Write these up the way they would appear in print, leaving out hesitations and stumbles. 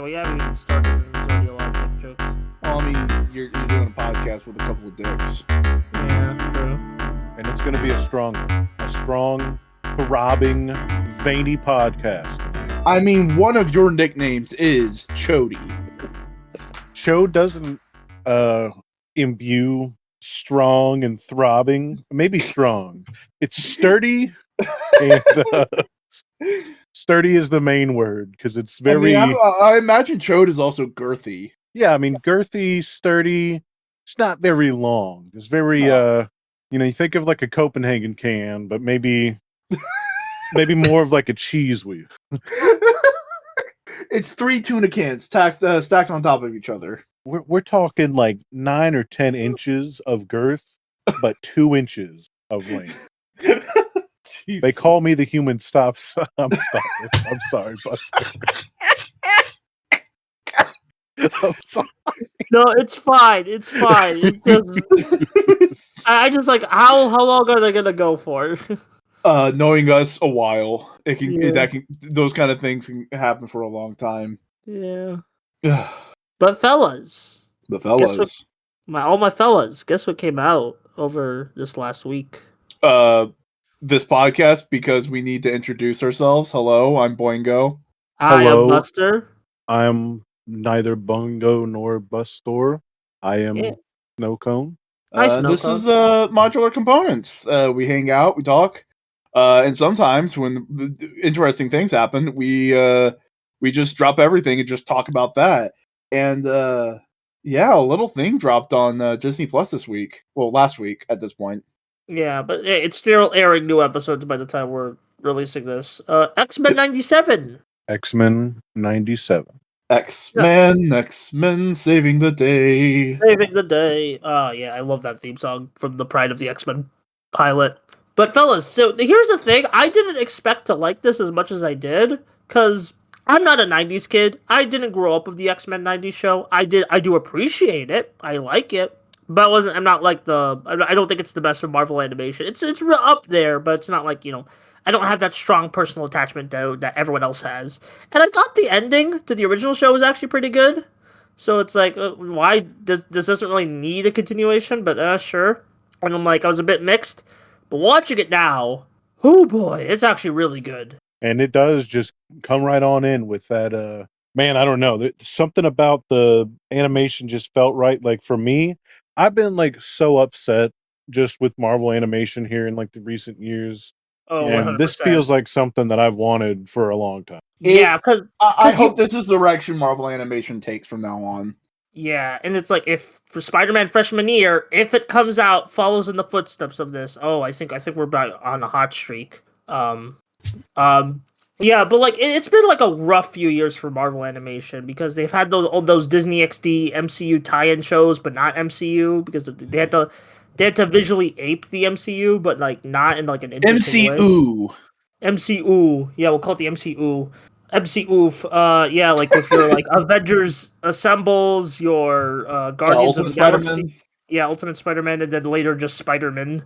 we haven't even started, and there's already a lot of dick jokes. Well, I mean, you're doing a podcast with a couple of dicks. Yeah, true. And it's going to be a strong, throbbing, veiny podcast. I mean, one of your nicknames is Cody. Cho doesn't imbue strong and throbbing. Maybe strong. It's sturdy, and sturdy is the main word because it's very. I mean, I imagine Chode is also girthy. Yeah, I mean, girthy, sturdy. It's not very long. It's very, you think of like a Copenhagen can, but maybe more of like a cheese whiz. It's 3 tuna cans stacked on top of each other. We're talking like 9 or 10 inches of girth, but 2 inches of length. They call me the human stop. I'm sorry, Buster. I'm sorry. No, it's fine. It's fine. It's just, I just like how long are they gonna go for? Knowing us a while, those kind of things can happen for a long time. Yeah. But fellas, all my fellas, guess what came out over this last week? This podcast, because we need to introduce ourselves. Hello, I'm Boingo. I am Buster. I'm neither Bungo nor Bustor. I am Snow Cone. This is Modular Components. We hang out, we talk, and sometimes when interesting things happen, we just drop everything and just talk about that. And a little thing dropped on Disney Plus this week. Well, last week at this point. Yeah, but it's still airing new episodes by the time we're releasing this. X-Men 97. X-Men 97. X-Men saving the day. Saving the day. Yeah, I love that theme song from the Pride of the X-Men pilot. But fellas, so here's the thing. I didn't expect to like this as much as I did, because I'm not a 90s kid. I didn't grow up with the X-Men 90s show. I do appreciate it. I like it. But I'm not like I don't think it's the best of Marvel animation. It's real up there, but it's not like, I don't have that strong personal attachment that everyone else has. And I thought the ending to the original show was actually pretty good. So it's like, why this doesn't really need a continuation, but sure. And I'm like, I was a bit mixed. But watching it now, oh boy, it's actually really good. And it does just come right on in with that, man, I don't know. There's something about the animation just felt right. Like for me, I've been like so upset just with Marvel animation here in like the recent years. Oh, and 100%. This feels like something that I've wanted for a long time. Yeah, because I hope this is the direction Marvel animation takes from now on. Yeah, and it's like, if for Spider-Man freshman year, if it comes out, follows in the footsteps of this, I think we're about on a hot streak. Yeah, but like it's been like a rough few years for Marvel animation, because they've had those Disney XD MCU tie-in shows, but not MCU, because they had to visually ape the MCU, but like not in like an interesting way. MCU. Yeah, we'll call it the MCU. MCU. Yeah, like with your like Avengers Assembles, your Guardians of the Galaxy. Spider-Man. Yeah, Ultimate Spider-Man, and then later just Spider-Man.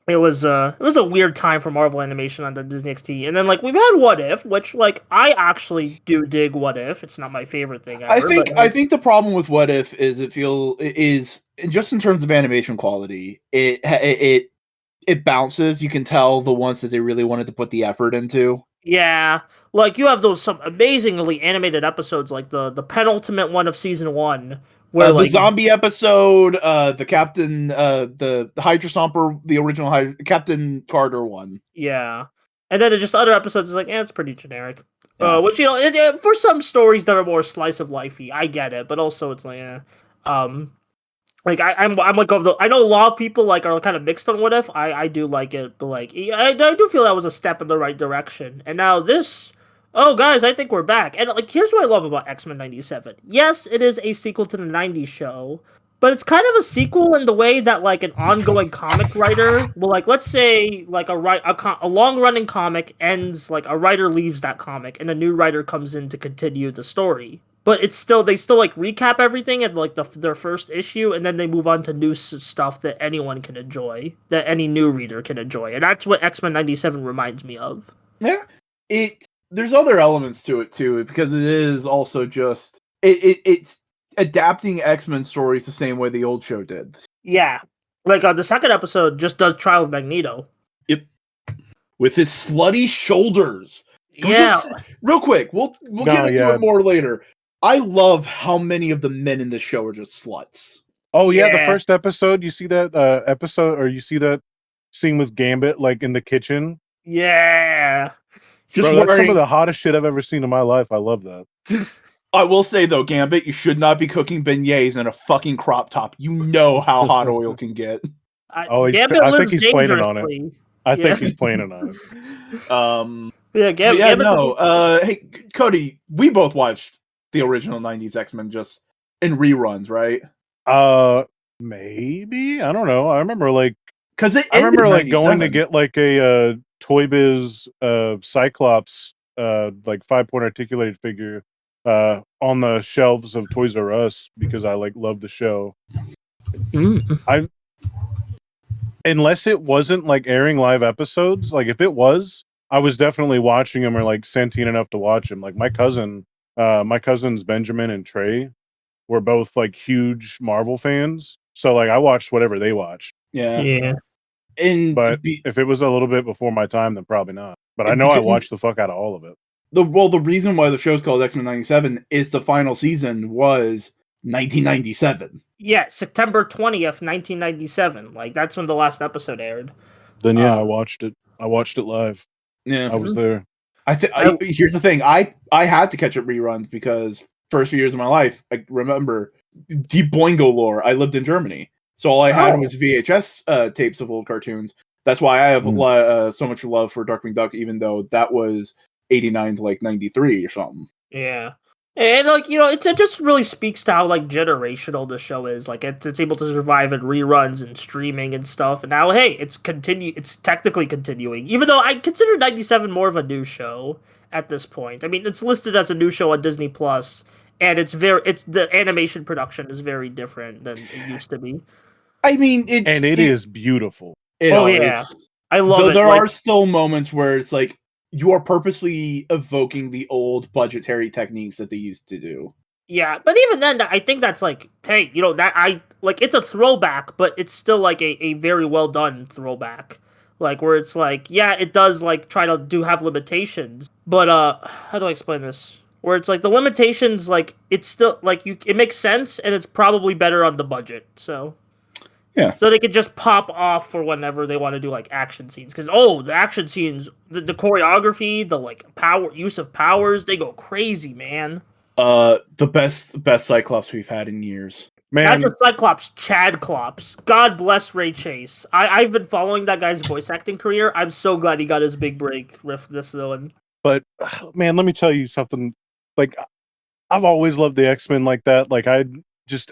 It was a weird time for Marvel animation on the Disney XD, and then like we've had What If, which like I actually do dig What If. It's not my favorite thing ever. I think the problem with What If is it is just in terms of animation quality, it bounces. You can tell the ones that they really wanted to put the effort into. Yeah, like you have some amazingly animated episodes, like the penultimate one of season 1. Where the zombie episode, the Captain, the Hydra Stomper, the original Captain Carter one. Yeah, and then just other episodes is like, it's pretty generic. Yeah. Which for some stories that are more slice of lifey, I get it, but also it's like, like I'm like I know a lot of people like are kind of mixed on What If. I do like it, but like I do feel that was a step in the right direction. And now this. Oh, guys, I think we're back. And, like, here's what I love about X-Men 97. Yes, it is a sequel to the 90s show, but it's kind of a sequel in the way that, like, an ongoing comic writer will, like, let's say, like, a long-running comic ends, like, a writer leaves that comic, and a new writer comes in to continue the story. But they still, like, recap everything at, like, their first issue, and then they move on to new stuff that anyone can enjoy, that any new reader can enjoy. And that's what X-Men 97 reminds me of. Yeah, there's other elements to it too, because it is also just it's adapting X-Men stories the same way the old show did. Yeah. Like the second episode just does Trial of Magneto. Yep. With his slutty shoulders. Can we Yeah. just, real quick, we'll get into it more later. I love how many of the men in this show are just sluts. Oh yeah, the first episode, you see that episode, or you see that scene with Gambit, like in the kitchen. Yeah. Just bro, that's some of the hottest shit I've ever seen in my life. I love that. I will say though, Gambit, you should not be cooking beignets in a fucking crop top. You know how hot oil can get. I think he's planning on it. I think he's planning on it. Gambit. Hey, Cody, we both watched the original '90s X-Men just in reruns, right? Maybe, I don't know. I remember like because I remember like going to get like a Toy Biz Cyclops like 5-point articulated figure on the shelves of Toys R Us because I like love the show. Unless it wasn't like airing live episodes, like if it was, I was definitely watching them or like sentient enough to watch them. Like my cousins Benjamin and Trey were both like huge Marvel fans, so like I watched whatever they watched. Yeah. But if it was a little bit before my time, then probably not. But I know I watched the fuck out of all of it. The reason why the show's called X-Men '97 is the final season was 1997. Yeah, September 20th, 1997. Like that's when the last episode aired. Then yeah, I watched it. I watched it live. Yeah, I was there. Here's the thing. I had to catch up reruns because first few years of my life, I remember Deep Boingo lore. I lived in Germany, so all I had was VHS tapes of old cartoons. That's why I have so much love for Darkwing Duck, even though that was 89 to like 93 or something. Yeah. And like, you know, it just really speaks to how like generational the show is. Like it's able to survive in reruns and streaming and stuff. And now hey, it's technically continuing. Even though I consider 97 more of a new show at this point. I mean, it's listed as a new show on Disney Plus, and the animation production is very different than it used to be. I mean, it is beautiful. Yeah. I love it. There are still moments where it's like you are purposely evoking the old budgetary techniques that they used to do. Yeah, but even then, I think that's like, hey, you know, it's a throwback, but it's still like a very well done throwback. Like where it's like, yeah, it does like try to have limitations, but how do I explain this? Where it's like the limitations, like it's still like it makes sense, and it's probably better on the budget. So yeah, so they could just pop off for whenever they want to do like action scenes. Because the action scenes, the choreography, the like use of powers, they go crazy, man. The best Cyclops we've had in years. Man, not just Cyclops, Chadclops. God bless Ray Chase. I've been following that guy's voice acting career. I'm so glad he got his big break with this villain. But man, let me tell you something. Like, I've always loved the X-Men like that. Like, I just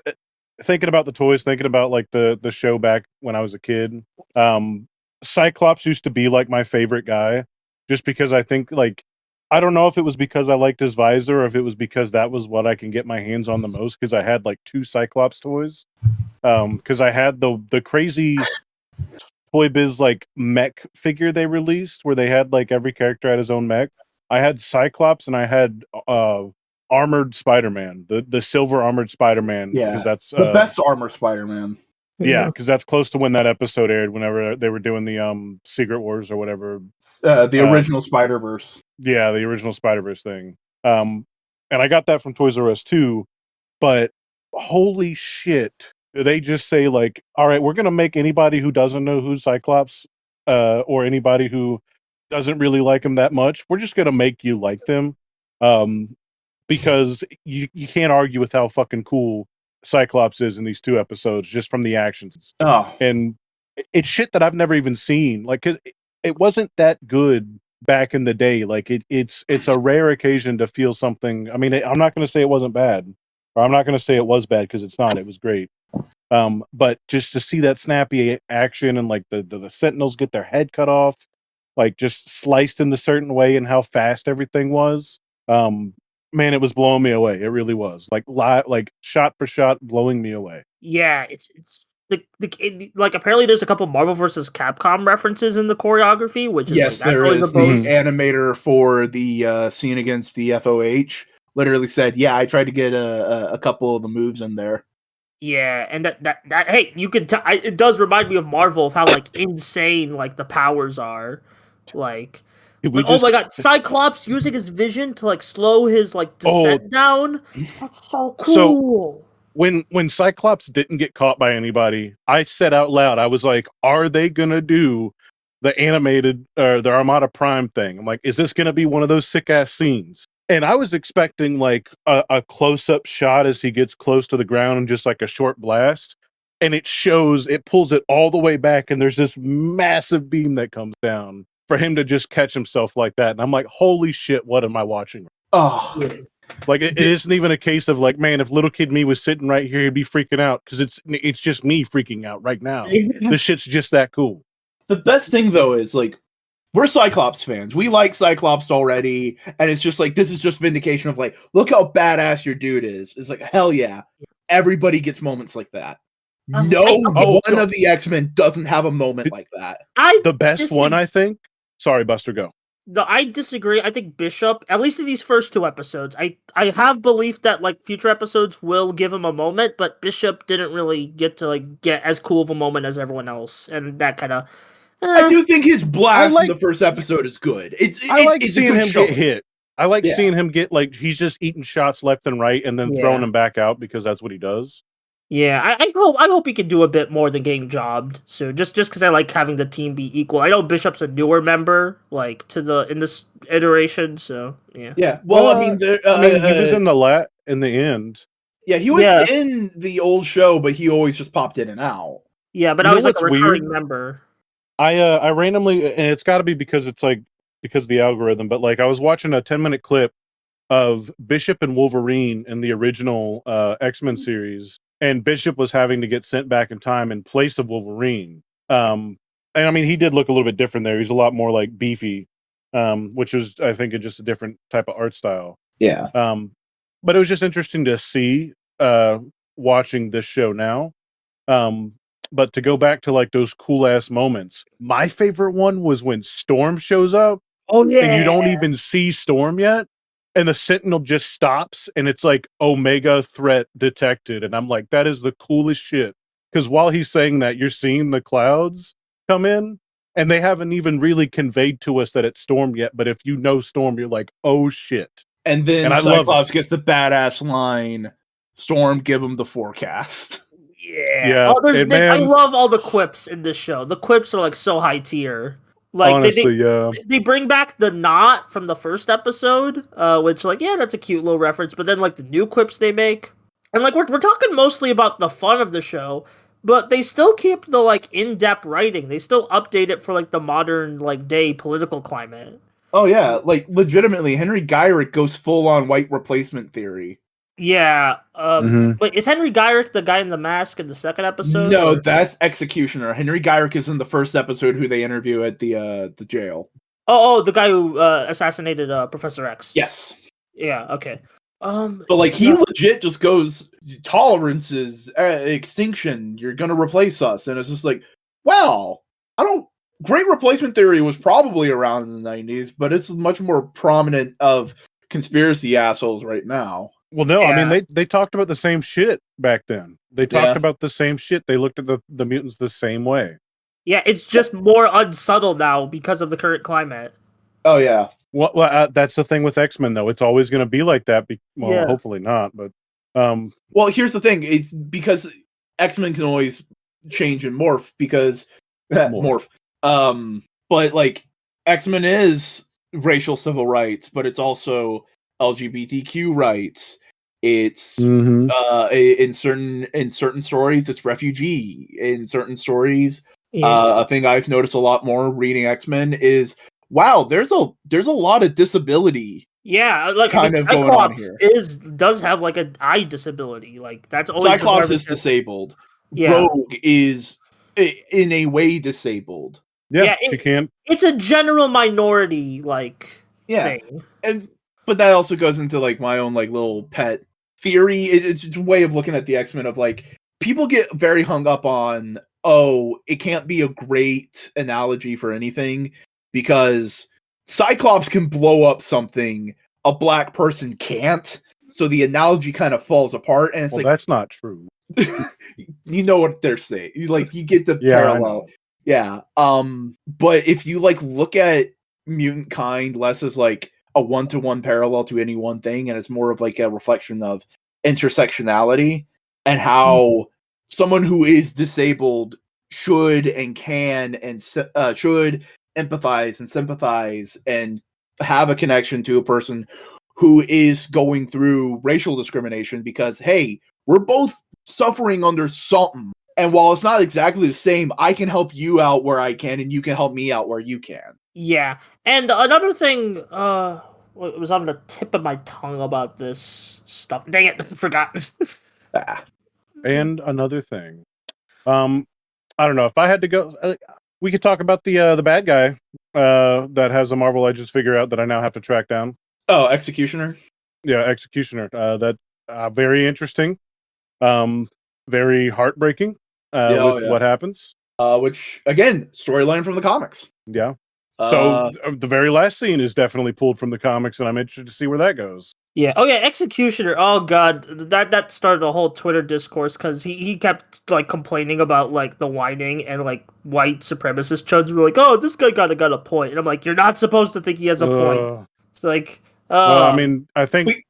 thinking about the toys, thinking about like the show back when I was a kid. Cyclops used to be like my favorite guy, just because I think like. I don't know if it was because I liked his visor or if it was because that was what I can get my hands on the most because I had like 2 Cyclops toys. Because I had the crazy Toy Biz like mech figure they released where they had like every character had his own mech. I had Cyclops and I had armored Spider-Man, the silver armored Spider-Man. Yeah, because that's the best armored Spider-Man. Yeah, because that's close to when that episode aired, whenever they were doing the Secret Wars or whatever. The original Spider-Verse. Yeah, the original Spider-Verse thing. And I got that from Toys R Us too, but holy shit. They just say like, all right, we're going to make anybody who doesn't know who's Cyclops or anybody who doesn't really like him that much, we're just going to make you like them because you can't argue with how fucking cool Cyclops is in these 2 episodes just from the actions. And it's shit that I've never even seen. Like, 'cause it wasn't that good back in the day. Like it's a rare occasion to feel something. I mean, I'm not going to say it wasn't bad, or I'm not going to say it was bad because it's not. It was great. But just to see that snappy action and like the Sentinels get their head cut off, like just sliced in a certain way, and how fast everything was. Man, it was blowing me away. It really was. Like shot for shot, blowing me away. Yeah, it's like apparently there's a couple Marvel vs. Capcom references in the choreography, which is Yes, that's there always is. a The bonus. animator for the scene against the FOH literally said, "Yeah, I tried to get a couple of the moves in there." Yeah, and that hey, you could it does remind me of Marvel of how like insane like the powers are, like. We Oh just my god, Cyclops using his vision to like slow his like oh descent down. That's so so cool. when Cyclops didn't get caught by anybody, I said out loud, I was like, "Are they gonna do the animated or the Armada Prime thing?" I'm like, "Is this gonna be one of those sick ass scenes?" And I was expecting like a close up shot as he gets close to the ground and just like a short blast. And it pulls it all the way back, and there's this massive beam that comes down for him to just catch himself like that. And I'm like, holy shit, what am I watching? Oh, Yeah. Like it isn't even a case of like, man, if little kid me was sitting right here, he'd be freaking out because it's just me freaking out right now. This shit's just that cool. the best thing though is like we're Cyclops fans. We like Cyclops already, and it's just like this is just vindication of like, look how badass your dude is. It's like hell yeah, everybody gets moments like that. No one of the X-Men doesn't have a moment like that. The best one, I think. Sorry, Buster, go. No, I disagree. I think Bishop, at least in these first two episodes, I have belief that like future episodes will give him a moment, but Bishop didn't really get to like get as cool of a moment as everyone else, and that kind of. I do think his blast in the first episode is good. I like seeing him showing. get hit. I like seeing him get like he's just eating shots left and right and then throwing them back out because that's what he does. Yeah, I hope he can do a bit more than getting jobbed. So just because I like having the team be equal. I know Bishop's a newer member, like in this iteration. So yeah. Yeah. Well, I mean, he was in the end. Yeah, he was in the old show, but he always just popped in and out. Yeah, but I was like a recurring member. I randomly, and it's got to be because of the algorithm, but like I was watching a 10-minute clip of Bishop and Wolverine in the original X-Men series, and Bishop was having to get sent back in time in place of Wolverine. And I mean, he did look a little bit different there. He's a lot more like beefy, which was, I think, just a different type of art style. Yeah. But it was just interesting to see watching this show now. But to go back to like those cool ass moments, my favorite one was when Storm shows up. Oh yeah. And you don't even see Storm yet. And the Sentinel just stops and it's like Omega threat detected. And I'm like, that is the coolest shit. Because while he's saying that, you're seeing the clouds come in and they haven't even really conveyed to us that it's Storm yet. But if you know Storm, you're like, oh shit. And then Cyclops gets the badass line, Storm, give him the forecast. Yeah. Oh, I love all the quips in this show. The quips are like so high tier. Like honestly, they bring back the knot from the first episode, which like that's a cute little reference. But then like the new quips they make, and like we're talking mostly about the fun of the show, but they still keep the like in-depth writing. They still update it for like the modern like day political climate. Oh yeah, like legitimately, Henry Gyrick goes full on white replacement theory. Yeah. Wait, is Henry Gyrick the guy in the mask in the second episode? No, that's Executioner. Henry Gyrick is in the first episode who they interview at the jail. Oh, the guy who assassinated Professor X. Yes. Yeah. Okay. But like he legit just goes, tolerance is extinction. You're gonna replace us, and it's just like, well, Great Replacement Theory was probably around in the 90s, but it's much more prominent of conspiracy assholes right now. Well, no, I mean they talked about the same shit back then. They talked about the same shit. They looked at the mutants the same way. Yeah, it's just more unsubtle now because of the current climate. Oh yeah. Well, that's the thing with X-Men though. It's always going to be like that. Hopefully not. But well, here's the thing. It's because X-Men can always change and morph because morph. But like X-Men is racial civil rights, but it's also LGBTQ rights. It's in certain stories it's refugee. In certain stories, a thing I've noticed a lot more reading X-Men is wow, there's a lot of disability. Yeah, like kind of going on here. Does have like an eye disability. Like that's always Cyclops is disabled. Yeah. Rogue is in a way disabled. Yeah, she can't. It's a general minority thing. But that also goes into like my own like little pet theory. It's just a way of looking at the X-Men of like people get very hung up on, oh, it can't be a great analogy for anything because Cyclops can blow up something a black person can't. So the analogy kind of falls apart, and it's Well, like, that's not true. you know what they're saying. Like, you get the Yeah, I parallel. know. Yeah. But if you like look at mutant kind less as like a one-to-one parallel to any one thing, and it's more of like a reflection of intersectionality and how someone who is disabled should and can and should empathize and sympathize and have a connection to a person who is going through racial discrimination, because hey, we're both suffering under something, and while it's not exactly the same, I can help you out where I can and you can help me out where you can. Yeah, and another thing, it was on the tip of my tongue about this stuff. Dang it, I forgot. And another thing, I don't know if I had to go. We could talk about the bad guy that has a Marvel Legends figure out that I now have to track down. Oh, Executioner. Yeah, Executioner. That very interesting. Very heartbreaking with what happens. Which again, storyline from the comics. Yeah. So the very last scene is definitely pulled from the comics, and I'm interested to see where that goes. Yeah. Oh yeah, Executioner. Oh god, that started a whole Twitter discourse because he kept like complaining about like the whining, and like white supremacist chuds were like, "Oh, this guy got a point," and I'm like, "You're not supposed to think he has a point." It's like, well, I mean, I think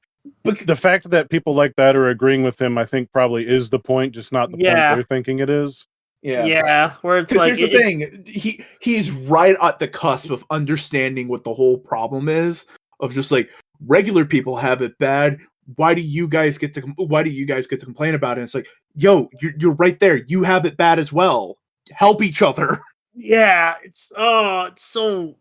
the fact that people like that are agreeing with him, I think probably is the point, just not the point they're thinking it is. Yeah, where it's like, here's the thing, he's right at the cusp of understanding what the whole problem is, of just like, regular people have it bad. Why do you guys get to complain about it? And it's like, yo, you're right there. You have it bad as well. Help each other. Yeah, it's so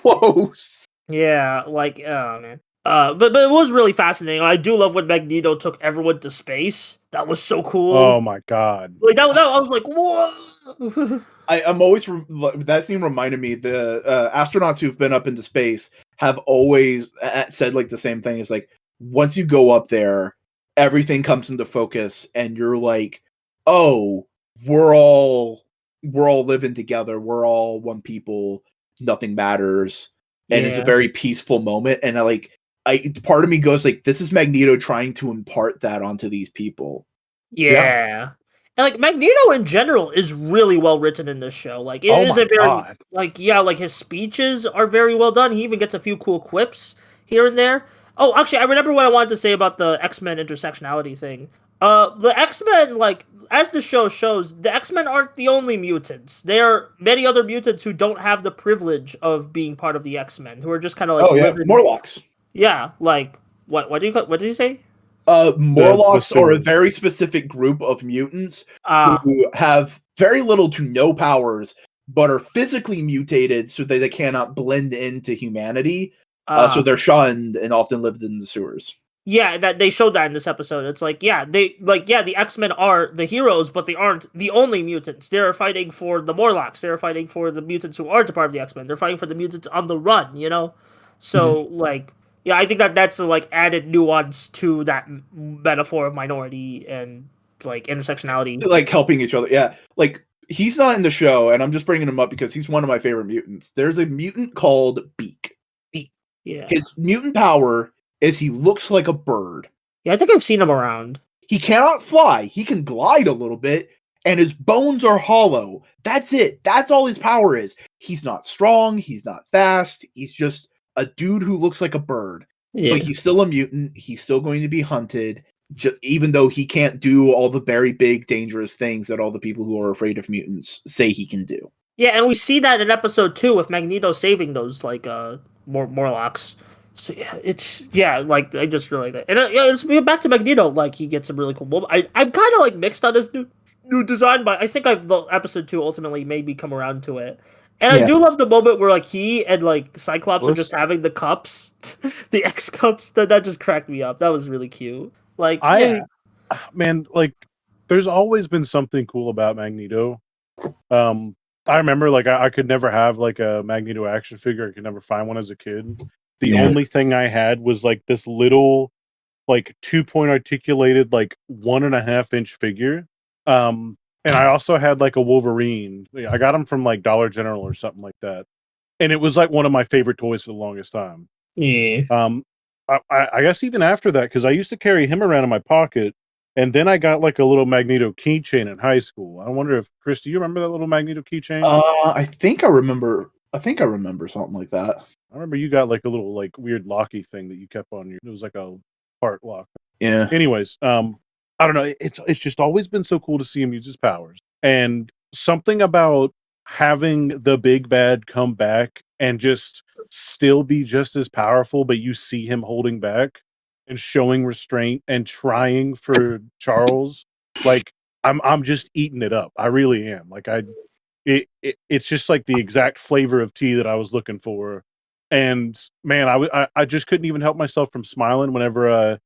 close. Yeah, like, oh man. But it was really fascinating. I do love when Magneto took everyone to space. That was so cool. Oh my god! Like that I was like, whoa. I'm always that scene reminded me the astronauts who've been up into space have always said like the same thing. It's like, once you go up there, everything comes into focus, and you're like, oh, we're all living together. We're all one people. Nothing matters, and it's a very peaceful moment. And part of me goes like, this is Magneto trying to impart that onto these people. Yeah. And like Magneto in general is really well written in this show. Like it is a very like his speeches are very well done. He even gets a few cool quips here and there. Oh, actually, I remember what I wanted to say about the X-Men intersectionality thing. The X-Men, like, as the show shows, the X-Men aren't the only mutants. There are many other mutants who don't have the privilege of being part of the X-Men, who are just kind of like living... Morlocks. Yeah, like what did you say? Morlocks are a very specific group of mutants who have very little to no powers, but are physically mutated so that they cannot blend into humanity. So they're shunned and often lived in the sewers. Yeah, that they showed that in this episode. It's like, the X-Men are the heroes, but they aren't the only mutants. They're fighting for the Morlocks. They're fighting for the mutants who aren't a part of the X-Men. They're fighting for the mutants on the run, you know? So, like, yeah, I think that's a, like, added nuance to that metaphor of minority and, like, intersectionality. Like, helping each other, yeah. Like, he's not in the show, and I'm just bringing him up because he's one of my favorite mutants. There's a mutant called Beak. Yeah. His mutant power is he looks like a bird. Yeah, I think I've seen him around. He cannot fly. He can glide a little bit, and his bones are hollow. That's it. That's all his power is. He's not strong. He's not fast. He's just a dude who looks like a bird. Yeah. But he's still a mutant. He's still going to be hunted, even though he can't do all the very big, dangerous things that all the people who are afraid of mutants say he can do. Yeah, and we see that in episode 2 with Magneto saving those, like, Morlocks. So yeah, like, I just really like that. And it's back to Magneto, like, he gets some really cool moment. I'm kind of like mixed on his new design, but I think the episode 2 ultimately made me come around to it. And I do love the moment where, like, he and, like, Cyclops are just having the cups, the X cups. That just cracked me up. That was really cute. Like, man, like, there's always been something cool about Magneto. I remember, like, I could never have, like, a Magneto action figure. I could never find one as a kid. The only thing I had was, like, this little, like, 2-point articulated, like, 1.5-inch figure And I also had like a Wolverine. I got him from like Dollar General or something like that, and it was like one of my favorite toys for the longest time. Yeah. I guess even after that, because I used to carry him around in my pocket, and then I got like a little Magneto keychain in high school. I wonder if Chris, do you remember that little Magneto keychain? I think I remember. I think I remember something like that. I remember you got like a little like weird locky thing that you kept on your. It was like a part lock. Yeah. Anyways, I don't know. It's just always been so cool to see him use his powers, and something about having the big bad come back and just still be just as powerful, but you see him holding back and showing restraint and trying for Charles. Like I'm just eating it up. I really am. Like it's just like the exact flavor of tea that I was looking for. And man, I just couldn't even help myself from smiling whenever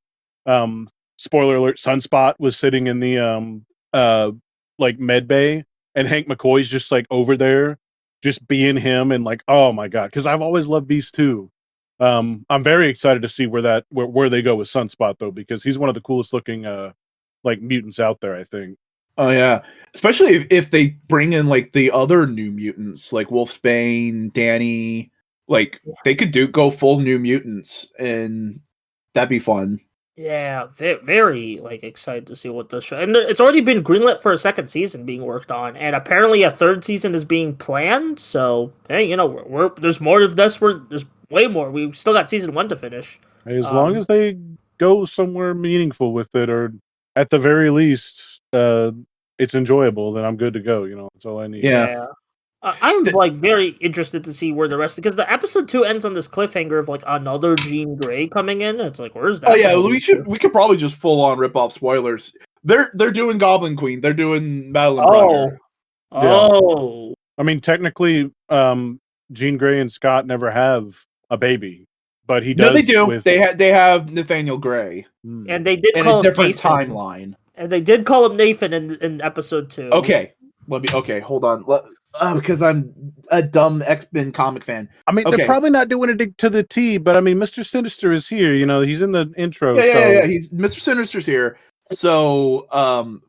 um spoiler alert, Sunspot was sitting in the uh like med bay, and Hank McCoy's just like over there just being him, and like, oh my god, because I've always loved Beast too. I'm very excited to see where they go with Sunspot though, because he's one of the coolest looking like mutants out there, I think. Oh yeah, especially if they bring in like the other New Mutants, like Wolfsbane, Danny. Like they could go full New Mutants, and that'd be fun. Yeah, very like excited to see what this show. And it's already been greenlit for a second season being worked on, and apparently a third season is being planned. So hey, we're there's more of this. There's way more. We've still got season 1 to finish. As long as they go somewhere meaningful with it, or at the very least, it's enjoyable, then I'm good to go. That's all I need. Yeah. I'm like very interested to see where the rest, because the episode 2 ends on this cliffhanger of like another Jean Grey coming in. It's like, where's that? Oh yeah, we could probably just full on rip off spoilers. They're doing Goblin Queen. They're doing Madeline Pryor. Oh. I mean, technically, Jean Grey and Scott never have a baby, but he does. No, they do. With... They have Nathaniel Gray, and they did in call a different Nathan. timeline. And they did call him Nathan in episode 2. Okay, hold on. Because I'm a dumb X-Men comic fan. I mean, they're probably not doing it to the T, but I mean, Mr. Sinister is here. He's in the intro. Yeah. He's Mr. Sinister's here. So,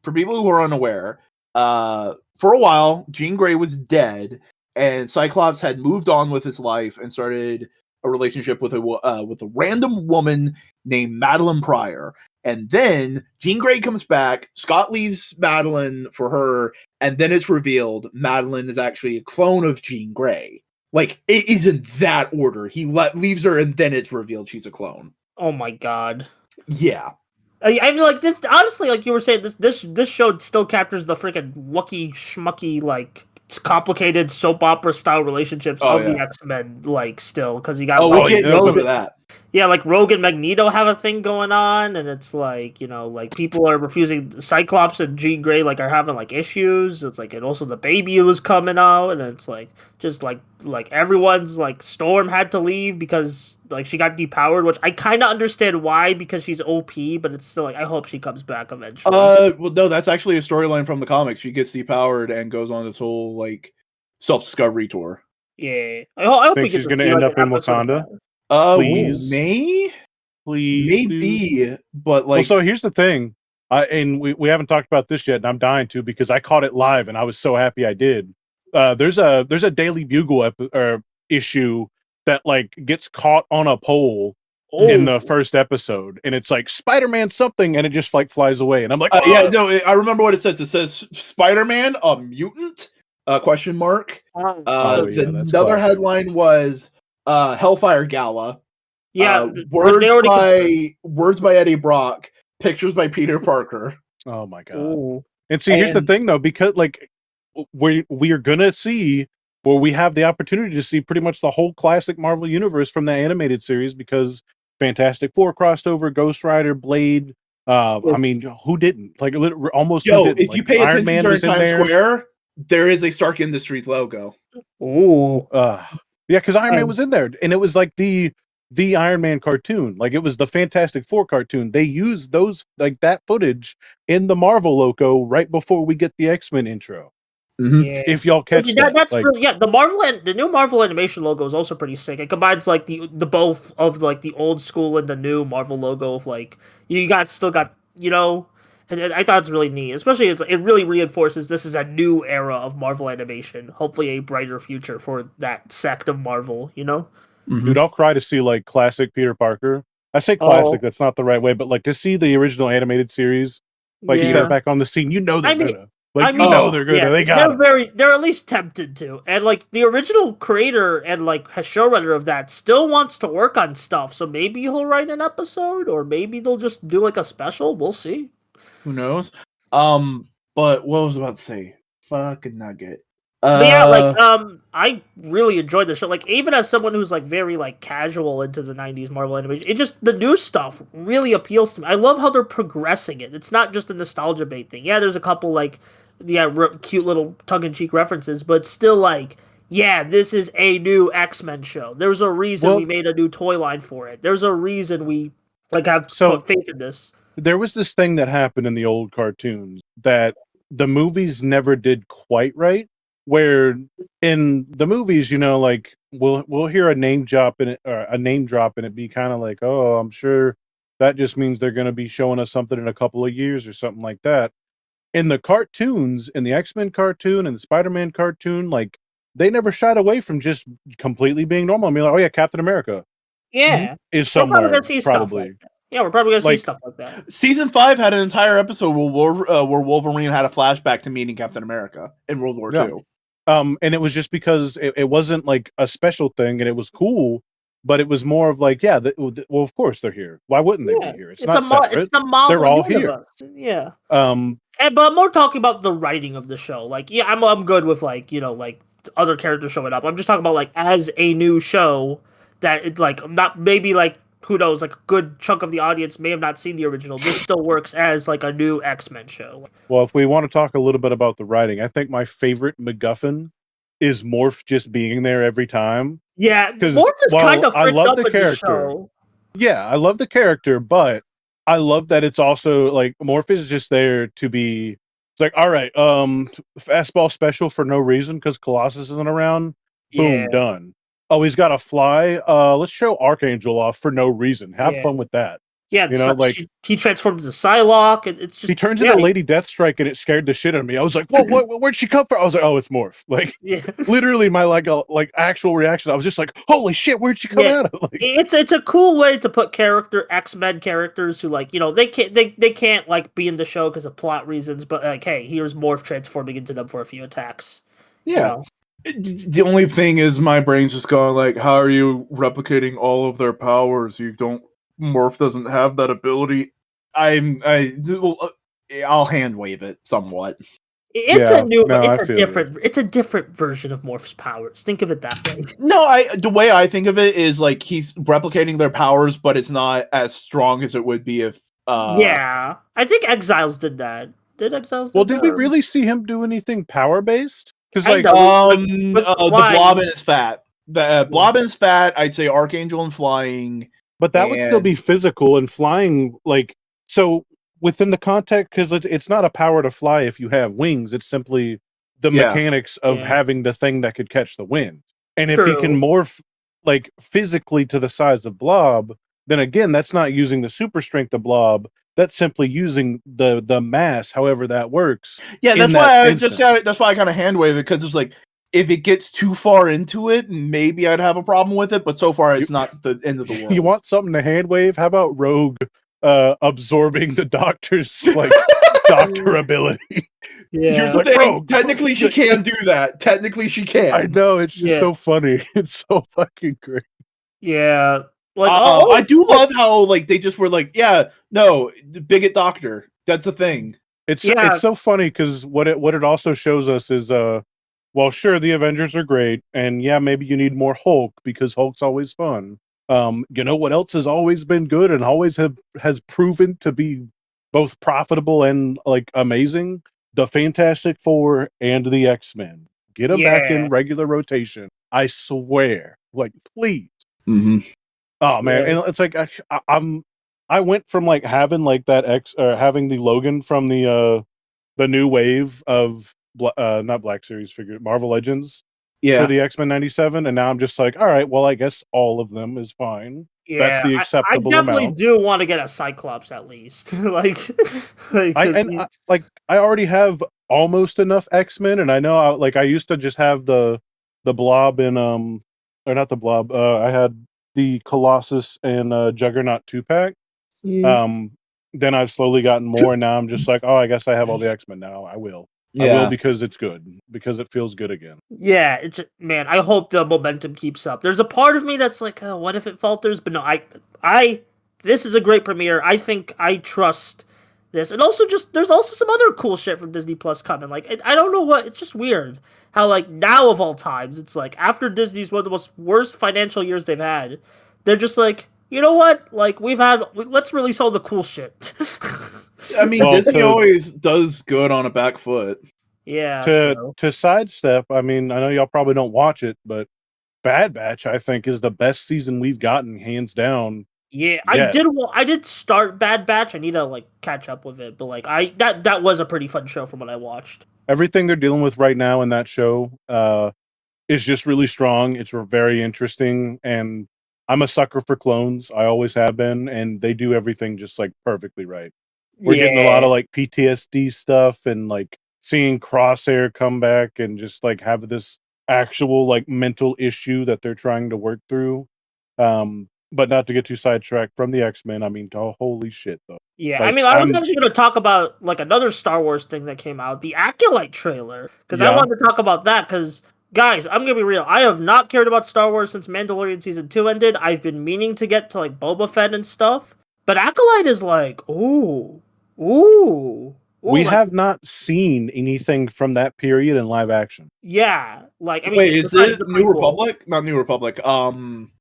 for people who are unaware, for a while, Jean Grey was dead, and Cyclops had moved on with his life and started a relationship with a random woman named Madeline Pryor. And then Jean Grey comes back. Scott leaves Madeline for her, and then it's revealed Madeline is actually a clone of Jean Grey. Like, it is in that order. He leaves her, and then it's revealed she's a clone. Oh my god. Yeah. I mean, like, this, honestly, like you were saying, this show still captures the freaking Wookiee schmucky, like, complicated soap opera style relationships the X-Men, like, still, because you got we'll get into that. Yeah, like Rogue and Magneto have a thing going on, and it's like, like people are refusing. Cyclops and Jean Grey like are having like issues. It's like, and also the baby was coming out, and it's like just like everyone's like, Storm had to leave because like she got depowered, which I kind of understand why, because she's OP, but it's still like, I hope she comes back eventually. Well, no, that's actually a storyline from the comics. She gets depowered and goes on this whole like self-discovery tour. Yeah, I hope we get she's going to end up in Wakanda. Please. Maybe, but like. Well, so here's the thing, and we haven't talked about this yet, and I'm dying to, because I caught it live, and I was so happy I did. There's a Daily Bugle issue that like gets caught on a pole in the first episode, and it's like Spider-Man something, and it just like flies away, and I'm like, yeah, no, I remember what it says. It says Spider-Man, a mutant? Question mark. The other headline was Hellfire Gala. Yeah, words by Eddie Brock, pictures by Peter Parker. Oh my god! Ooh. And see, here's the thing though, because like we are gonna see, or we have the opportunity to see pretty much the whole classic Marvel universe from the animated series, because Fantastic Four crossed over, Ghost Rider, Blade. I mean, who didn't? Like almost. Yo, who didn't? if you pay Iron attention Man during Times Square, there is a Stark Industries logo. Ooh. Yeah, because Iron Man was in there, and it was like the Iron Man cartoon. Like, it was the Fantastic Four cartoon. They used those, like, that footage in the Marvel logo right before we get the X-Men intro. Mm-hmm. Yeah. If y'all catch that. That's like, the new Marvel animation logo is also pretty sick. It combines like the both of like the old school and the new Marvel logo of like, you still got And I thought it's really neat, especially it really reinforces this is a new era of Marvel animation. Hopefully, a brighter future for that sect of Marvel. Dude, I'll cry to see like classic Peter Parker. I say classic, Oh that's not the right way, but like to see the original animated series like step yeah. back on the scene, they're I mean, gonna. I Like mean, Oh, they're yeah, gonna. They gotta. they're at least tempted to, and like the original creator and like showrunner of that still wants to work on stuff. So maybe he'll write an episode, or maybe they'll just do like a special. We'll see. who knows? But what was I about to say? Fucking nugget. But yeah, like I really enjoyed the show. Like even as someone who's like very like casual into the '90s Marvel animation, it just the new stuff really appeals to me. I love how they're progressing it. It's not just a nostalgia bait thing. Yeah, there's a couple like cute little tongue in cheek references, but still like yeah, this is a new X-Men show. There's a reason Well, we made a new toy line for it. There's a reason we like have so put faith in this. there was this thing that happened in the old cartoons that the movies never did quite right. Where in the movies, like we'll hear a name drop in it, or a name drop, and it be kind of like, oh, I'm sure that just means they're going to be showing us something in a couple of years or something like that. In the cartoons, in the X-Men cartoon and the Spider-Man cartoon, like they never shied away from just completely being normal. I mean, like, oh yeah, Captain America Mhm. Yeah, is we're probably gonna somewhere see stuff like probably. that. Yeah, we're probably gonna see Like stuff like that. Season 5 had an entire episode where Wolverine had a flashback to meeting Captain America in World War yeah. II. And it was just because it wasn't like a special thing and it was cool, but it was more of like, yeah, well, of course they're here. Why wouldn't they be Yeah, here? It's it's a not it's separate. the They're Marvel all here. universe. Yeah, Um, but I'm more talking about the writing of the show. Like, yeah, I'm good with like like other characters showing up. I'm just talking about like as a new show that it like not maybe like who knows like a good chunk of the audience may have not seen the original. This still works as like a new X-Men show. well, if we want to talk a little bit about the writing, I think my favorite MacGuffin is Morph just being there every time. Yeah, Because Morph is kind while of I fricked love up the in the character, show. yeah, I love the character, but I love that it's also like Morph is just there to be. It's like, all right, fastball special for no reason because Colossus isn't around. Yeah, Boom, done. Oh, he's got to fly. Let's show Archangel off for no reason. Have yeah, fun with that. yeah. Like He transforms into Psylocke, and it's he just turns yeah, into Lady Deathstrike and it scared the shit out of me. I was like, whoa, where'd she come from? I was like, oh, it's Morph. Like yeah. literally my like actual reaction. I was just like, holy shit, where'd she come Yeah, out of? Like, it's a cool way to put X-Men characters who like they can't like be in the show because of plot reasons, but like hey, here's Morph transforming into them for a few attacks. Yeah. The only thing is my brain's just going like, how are you replicating all of their powers? Morph doesn't have that ability. I'll hand wave it somewhat. yeah, no, I feel you. It's a different version of Morph's powers. Think of it that way. No, the way I think of it is like he's replicating their powers, but it's not as strong as it would be if Yeah, I think Exiles did that. Did Exiles Well, did did that? we really see him do anything power based? Because Kind like, of with the flying. Blob is fat. The Blob is fat. I'd say Archangel and flying. but that would still be And physical and flying. Like, so within the context, because it's not a power to fly if you have wings. It's simply the yeah, mechanics of Yeah, having the thing that could catch the wind. And if he can true. morph like physically to the size of Blob, then again, that's not using the super strength of Blob. That's simply using the mass, however that works, yeah. in That's that why instance. that's why I kind of hand wave it because it's like if it gets too far into it, maybe I'd have a problem with it. But so far, You, it's not the end of the you world. want something to hand wave? How about Rogue absorbing the doctor's like doctor ability? Here's Yeah, the Like thing: Rogue. technically, she can do that. Technically, she I can. know it's just yeah, so funny. It's so fucking great. yeah. Like I do like love how like they just were like, yeah, no, the bigot doctor. That's a thing. It's yeah, so funny because what it also shows us is well sure the Avengers are great and yeah maybe you need more Hulk because Hulk's always fun. You know what else has always been good and always has proven to be both profitable and like amazing? The Fantastic Four and the X-Men. Get them back yeah, in regular rotation. I swear. Like please. Mm-hmm. Oh man, yeah. and it's like I went from like having like that X or having the Logan from the new wave of not Black Series figure Marvel Legends for Yeah. the X-Men 97 and now I'm just like all right, well I guess all of them is fine. That's the I acceptable definitely amount. do want to get a Cyclops at least. like, 'cause I already have almost enough X-Men, and I know I used to just have the Blob and or not the Blob. I had the Colossus and Juggernaut 2-pack. yeah. Then I've slowly gotten more, and now I'm just like, oh, I guess I have all the X-Men now. I will Yeah. because it's good, because it feels good again. Yeah, it's man. I hope the momentum keeps up. There's a part of me that's like, oh, what if it falters? But no, this is a great premiere. I think I trust this, and also just there's also some other cool shit from Disney Plus coming. Like, I don't know what. It's just weird how like now of all times, it's like after Disney's one of the most worst financial years they've had, they're just like, you know what? Like let's release all the cool shit. I mean, Well, Disney always does good on a back foot. Yeah, to sidestep, I mean, I know y'all probably don't watch it, but Bad Batch, I think, is the best season we've gotten, hands down. Yeah, Yet. I did start Bad Batch. I need to like catch up with it, but like that was a pretty fun show from what I watched. Everything they're dealing with right now in that show is just really strong. It's very interesting, and I'm a sucker for clones. I always have been, and they do everything just like perfectly right. We're getting a lot Yeah. of like PTSD stuff, and like seeing Crosshair come back and just like have this actual like mental issue that they're trying to work through. But not to get too sidetracked from the X-Men. I mean, oh, holy shit though. Yeah, I Like mean, I was actually going to talk about like another Star Wars thing that came out, the Acolyte trailer, because I Yeah. wanted to talk about that. Because guys, I'm gonna be real, I have not cared about Star Wars since Mandalorian season 2 ended. I've been meaning to get to like Boba Fett and stuff, but Acolyte is like, ooh, We like have not seen anything from that period in live action. yeah, like I mean, Wait, is besides it the New prequel. Republic? Not New Republic. High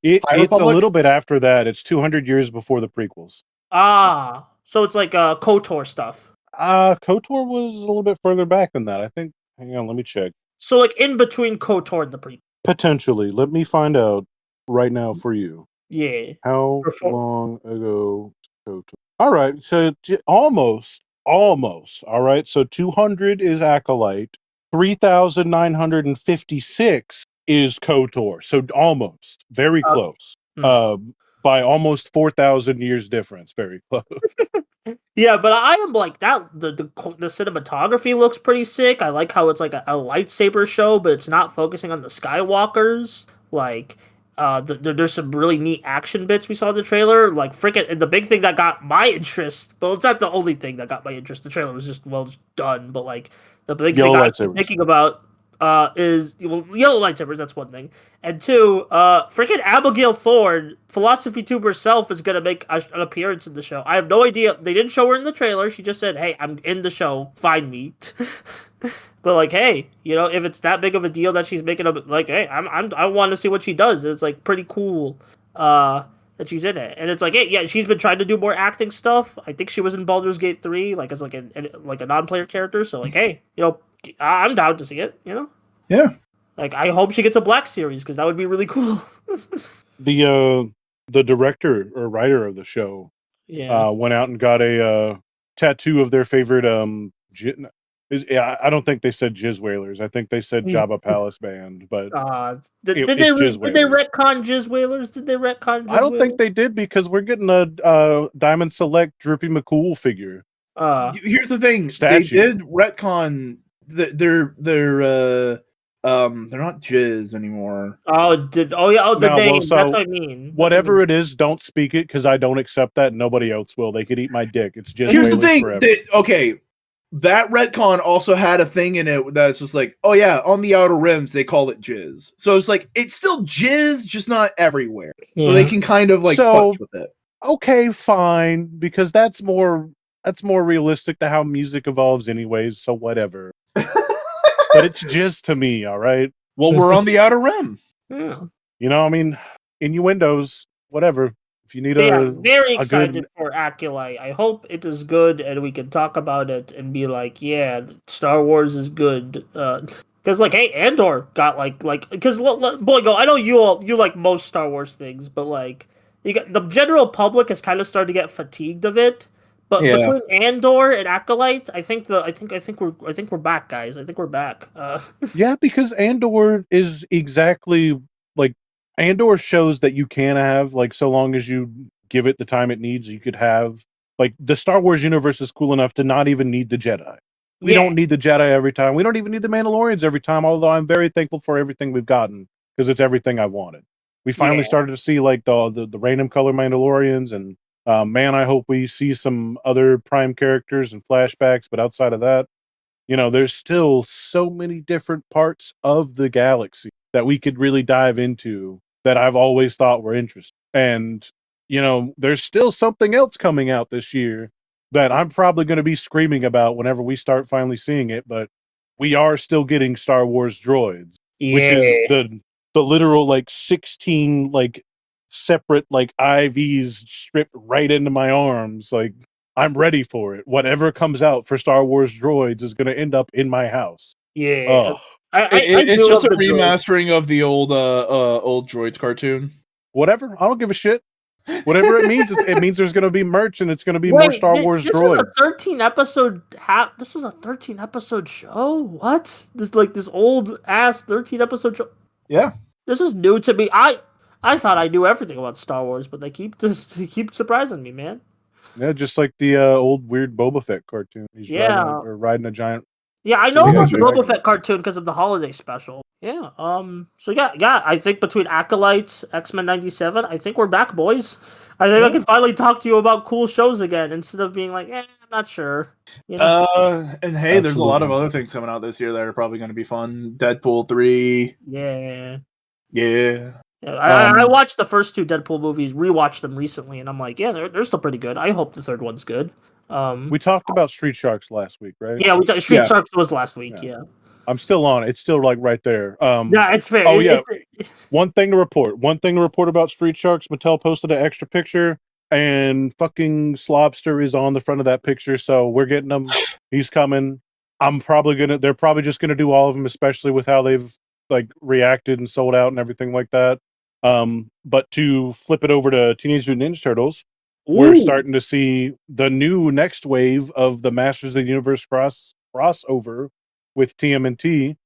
It's a Republic? little bit after that. It's 200 years before the prequels. Ah, so it's like KOTOR stuff. KOTOR was a little bit further back than that. I think. Hang on, let me check. So like in between KOTOR and the prequel. Potentially. Let me find out right now for you. Yeah. How Before. long ago KOTOR? All right, so almost. All right, so 200 is Acolyte. 3,956 is KOTOR. So almost, very Okay. close. By almost 4,000 years difference. Very close. Yeah, but I am like that. The cinematography looks pretty sick. I like how it's like a lightsaber show, but it's not focusing on the Skywalkers. Like, there's some really neat action bits we saw in the trailer. Like, freaking, and the big thing that got my interest, but it's not the only thing that got my interest. The trailer was just well done, but like the big thing Yellow I've been lightsabers. thinking about is well, yellow lightsabers. That's one thing, and two, freaking Abigail Thorne, Philosophy Tube herself, is gonna make an appearance in the show. I have no idea. They didn't show her in the trailer. She just said, "Hey, I'm in the show. Find me." But like, hey, you know, if it's that big of a deal that she's making up, like, hey, I want to see what she does. It's like pretty cool, that she's in it, and it's like, hey, yeah, she's been trying to do more acting stuff. I think she was in Baldur's Gate 3, like as like a non-player character. So like, hey, you know, I'm down to see it. You know. Yeah. Like, I hope she gets a Black series because that would be really cool. The director or writer of the show Yeah. went out and got a tattoo of their favorite I don't think they said Jizz Whalers. I think they said Jabba Palace Band, but Did it's they Jizz did they Whalers. retcon Jizz Whalers? Did they retcon Jizz I don't think Whalers? they did because we're getting a Diamond Select Droopy McCool figure Here's the thing: they statue. did retcon. They're not Jizz anymore. The No, name. well, That's so what I mean. whatever it is, don't speak it because I don't accept that. Nobody else will. They could eat my dick. It's Jizz Here's the Whalers thing: forever. that retcon also had a thing in it that's just like, oh yeah, on the outer rims they call it Jizz. So it's like it's still Jizz, just not everywhere. So they can kind of like futz with it. Okay, fine, because that's more realistic to how music evolves anyways, so whatever. But it's Jizz to me, all right? Well, we're on the outer rim. Yeah. You know, I mean, innuendos, whatever. If you need Yeah, very a good excited for Acolyte. I hope it is good and we can talk about it and be like, yeah, Star Wars is good. Because like, hey, Andor got like because Boygo, I know you like most Star Wars things, but like you got the general public has kind of started to get fatigued of it. But Yeah. between Andor and Acolyte, I think we're back, guys. I think we're back. Yeah, because Andor is exactly like Andor shows that you can have, like, so long as you give it the time it needs, you could have, like, the Star Wars universe is cool enough to not even need the Jedi. We Yeah, don't need the Jedi every time. We don't even need the Mandalorians every time, although I'm very thankful for everything we've gotten because it's everything I've wanted. We finally yeah, started to see like the random color Mandalorians, and man, I hope we see some other Prime characters and flashbacks. But outside of that, there's still so many different parts of the galaxy that we could really dive into that I've always thought were interesting. And, there's still something else coming out this year that I'm probably going to be screaming about whenever we start finally seeing it. But we are still getting Star Wars droids, which is yeah, the literal like 16 like separate like IVs stripped right into my arms. Like, I'm ready for it. Whatever comes out for Star Wars droids is going to end up in my house. yeah. Oh, I It's do just love a the droid. remastering of the old droids cartoon. whatever. I don't give a shit. Whatever it means, it means there's going to be merch and it's going to be more Wait, Star Wars this was a droids. 13 episode. This was a 13 episode show. What? This old ass 13 episode show. Yeah. This is new to me. I thought I knew everything about Star Wars, but they keep surprising me, man. Yeah, just like the old weird Boba Fett cartoon. He's Yeah, riding a giant. yeah. I know Teenage about the Mutant Boba Dragon. Fett cartoon because of the holiday special. Yeah. So yeah. I think between Acolyte, X-Men '97, I think we're back, boys. I think I can finally talk to you about cool shows again instead of being like, I'm not sure. And hey, there's a lot of Absolutely. other things coming out this year that are probably going to be fun. Deadpool 3. Yeah. Yeah. Yeah, I watched the first two Deadpool movies, rewatched them recently, and I'm like, yeah, they're still pretty good. I hope the third one's good. We talked about Street Sharks last week, right? Yeah, Street Yeah. Sharks was last week. Yeah. Yeah, I'm still on it. It's still like right there. yeah, it's fair. Oh yeah. It's One thing to report. One thing to report about Street Sharks. Mattel posted an extra picture, and fucking Slobster is on the front of that picture. So we're getting him. He's coming. They're probably just gonna do all of them, especially with how they've like reacted and sold out and everything like that. But to flip it over to Teenage Mutant Ninja Turtles, we're ooh, starting to see the new next wave of the Masters of the Universe crossover with TMNT.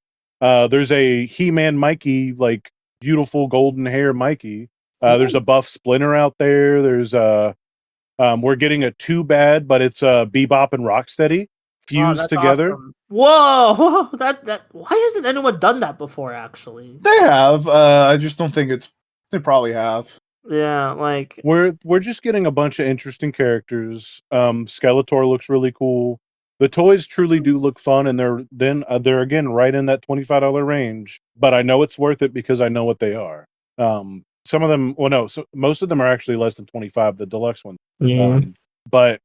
There's a He-Man Mikey, like beautiful golden hair Mikey. There's a buff Splinter out there. We're getting a Too Bad, but it's Bebop and Rocksteady oh, fused that's together. awesome. Whoa, that why hasn't anyone done that before? Actually, They have. I just don't think they probably have. yeah, like We're just getting a bunch of interesting characters. Skeletor looks really cool. The toys truly do look fun, and they're again right in that $25 range. But I know it's worth it because I know what they are. Some of them, well, no, so most of them are actually less than 25. The deluxe ones. yeah. But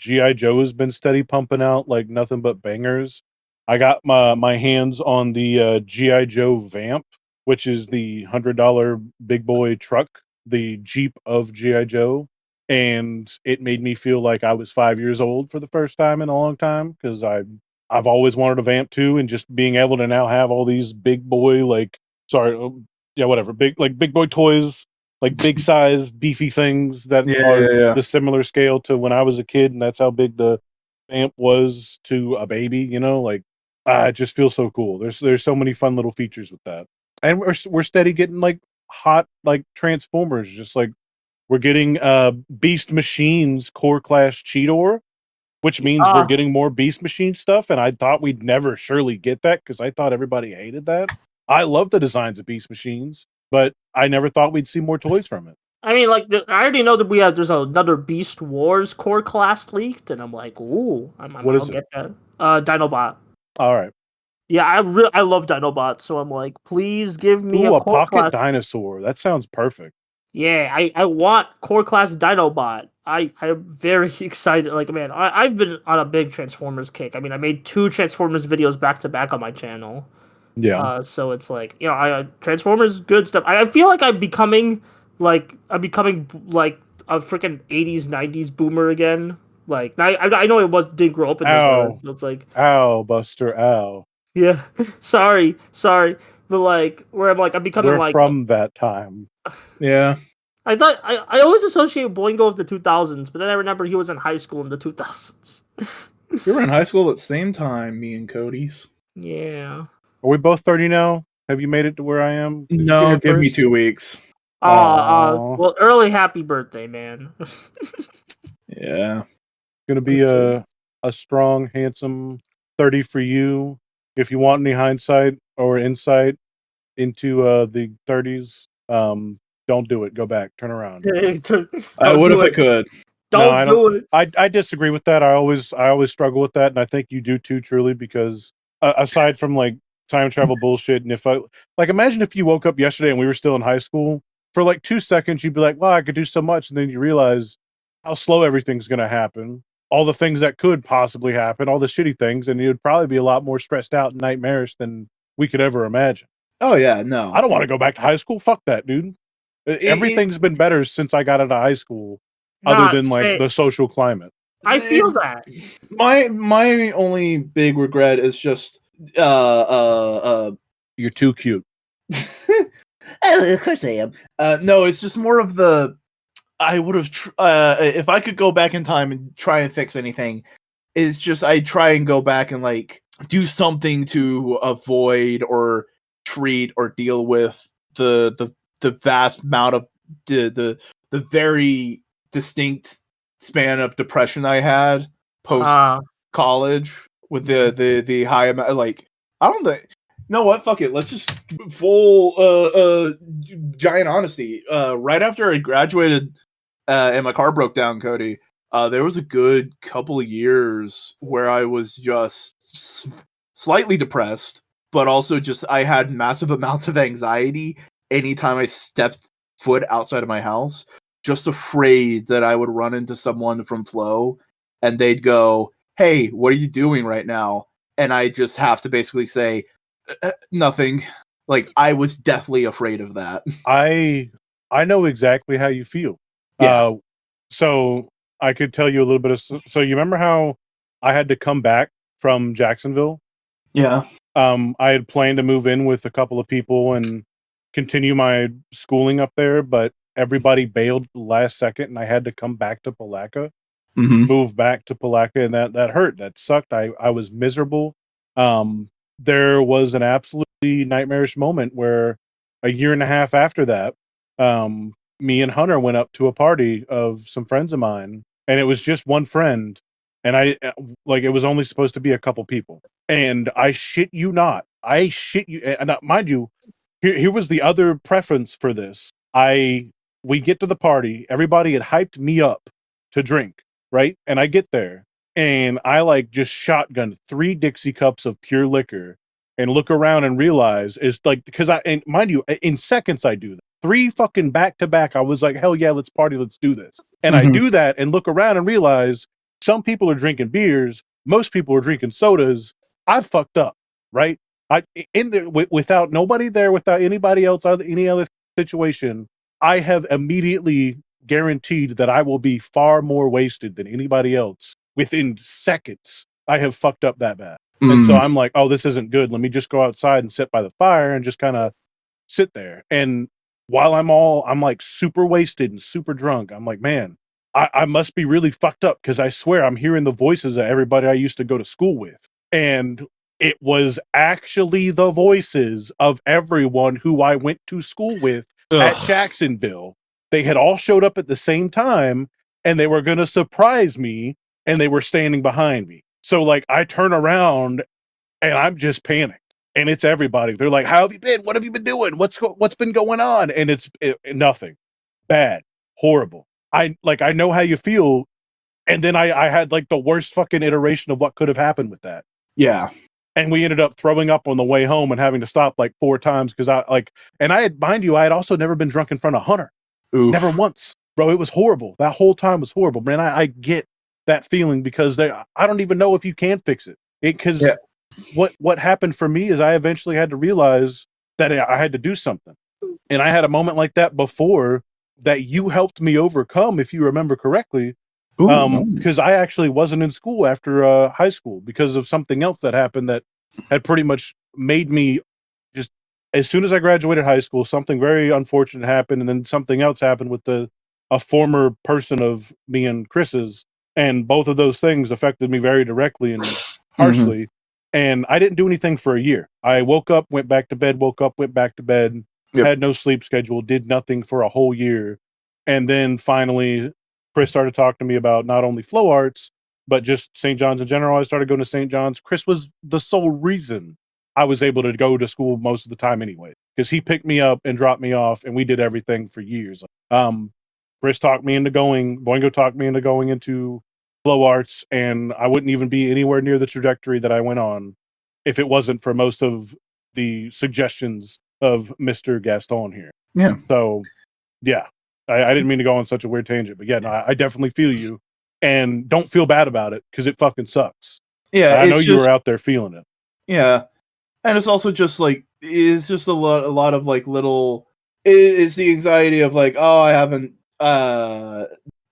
GI Joe has been steady pumping out like nothing but bangers. I got my hands on the GI Joe Vamp, which is the $100 big boy truck, the Jeep of GI Joe, and it made me feel like I was 5 years old for the first time in a long time because I've always wanted a Vamp too, and just being able to now have all these big boy yeah, whatever, big boy toys, like big size beefy things that are Yeah. the similar scale to when I was a kid, and that's how big the Vamp was to a baby. Like it just feels so cool. There's so many fun little features with that, and we're steady getting like hot like Transformers. Just like we're getting Beast Machines Core Class Cheetor, which means we're Ah, getting more Beast Machine stuff. And I thought we'd never surely get that because I thought everybody hated that. I love the designs of Beast Machines, but I never thought we'd see more toys from it. I mean, like I already know that there's another Beast Wars core class leaked, and I'm like, ooh, What I'll is it? get that. Dinobot. All right. Yeah, I love Dinobot, so I'm like, please give me a Ooh, a core pocket class. dinosaur. That sounds perfect. Yeah, I want core class Dinobot. I'm very excited. Like, man, I've been on a big Transformers kick. I mean, I made 2 Transformers videos back to back on my channel. Yeah. So it's like, Transformers good stuff. I feel like I'm becoming like a freaking 80s 90s boomer again. Like I know didn't grow up in this era. Ow. So it's like, Ow, Buster. Ow. yeah, sorry, but like where I'm becoming We're like from that time. Yeah. I thought I always associate Boingo with the 2000s, but then I remember he was in high school in the 2000s. We were in high school at the same time, me and Cody's. Yeah. Are we both 30 now? Have you made it to where I am? Did you get No, here give me first? 2 weeks. Aw. Well, early happy birthday, man. Yeah. Gonna be a strong, handsome 30 for you. If you want any hindsight or insight into the 30s, don't do it. Go back. Turn around. I Don't would do if I it. could. No, Don't I do don't. it. I disagree with that. I always struggle with that, and I think you do too, truly, because aside from like time travel bullshit, and if I like imagine if you woke up yesterday and we were still in high school for like 2 seconds, you'd be like, "Wow, I could do so much," and then you realize how slow everything's gonna happen, all the things that could possibly happen, all the shitty things, and you'd probably be a lot more stressed out and nightmarish than we could ever imagine. Oh yeah, I no. don't want to go back to high school. Fuck that, dude. Everything's been better since I got out of high school, other Not than like say. the social climate. I feel that. My only big regret is just You're too cute. of course I am. No, it's just more of the I would have if I could go back in time and try and fix anything. It's just I try and go back and like do something to avoid or treat or deal with the vast amount of the very distinct span of depression I had post college with the high amount. Like I don't think. You know what? Fuck it. Let's just full giant honesty. Right after I graduated and my car broke down, Cody, there was a good couple of years where I was just slightly depressed, but also just I had massive amounts of anxiety anytime I stepped foot outside of my house, just afraid that I would run into someone from Flow and they'd go, "Hey, what are you doing right now?" And I just have to basically say, nothing. Like I was deathly afraid of that. I know exactly how you feel. Yeah. So I could tell you a little bit of. So you remember how I had to come back from Jacksonville? Yeah. I had planned to move in with a couple of people and continue my schooling up there, but everybody bailed the last second, and I had to come back to Palatka. Move back to Palatka, and that hurt. That sucked. I was miserable. There was an absolutely nightmarish moment where a year and a half after that, me and Hunter went up to a party of some friends of mine, and it was just one friend, and I like it was only supposed to be a couple people, and I shit you not, I shit you, and mind you, here was the other preference for this. We get to the party, everybody had hyped me up to drink, right? And I get there and I like just shotgun 3 Dixie cups of pure liquor and look around and realize it's like because and mind you, in seconds I do that. 3 fucking back to back. I was like, hell yeah, let's party, let's do this. And I do that and look around and realize some people are drinking beers, most people are drinking sodas. I fucked up, right? I in there without nobody there, without anybody else, any other situation. I have immediately guaranteed that I will be far more wasted than anybody else within seconds. I have fucked up that bad. And so I'm like, oh, this isn't good. Let me just go outside and sit by the fire and just kind of sit there. And while I'm like super wasted and super drunk, I'm like, man, I must be really fucked up because I swear I'm hearing the voices of everybody I used to go to school with. And it was actually the voices of everyone who I went to school with at Jacksonville. They had all showed up at the same time and they were going to surprise me and they were standing behind me. So like I turn around and I'm just panicked. And it's everybody. They're like, "How have you been? What have you been doing? What's been going on?" And it's nothing. Bad, horrible. I know how you feel. And then I had like the worst fucking iteration of what could have happened with that. Yeah. And we ended up throwing up on the way home and having to stop like 4 times because and I had, mind you, I had also never been drunk in front of Hunter. Oof. Never once, bro. It was horrible. That whole time was horrible, man. I get that feeling because I don't even know if you can fix it. Because what happened for me is I eventually had to realize that I had to do something. And I had a moment like that before that you helped me overcome, if you remember correctly. Because I actually wasn't in school after high school because of something else that happened that had pretty much made me just as soon as I graduated high school, something very unfortunate happened, and then something else happened with a former person of me and Chris's, and both of those things affected me very directly and harshly. And I didn't do anything for a year. I woke up, went back to bed, woke up, went back to bed, had no sleep schedule, did nothing for a whole year. And then finally, Chris started talking to me about not only flow arts, but just St. John's in general. I started going to St. John's. Chris was the sole reason I was able to go to school most of the time anyway, because he picked me up and dropped me off, and we did everything for years. Chris talked me into going, Boingo talked me into going into flow arts, and I wouldn't even be anywhere near the trajectory that I went on if it wasn't for most of the suggestions of Mr. Gaston here. Yeah. So, yeah, I didn't mean to go on such a weird tangent, but yeah, no, I definitely feel you, and don't feel bad about it because it fucking sucks. Yeah, I know it's you were just, out there feeling it. yeah, and it's also just like it's just a lot of like little. It's the anxiety of like, oh, I haven't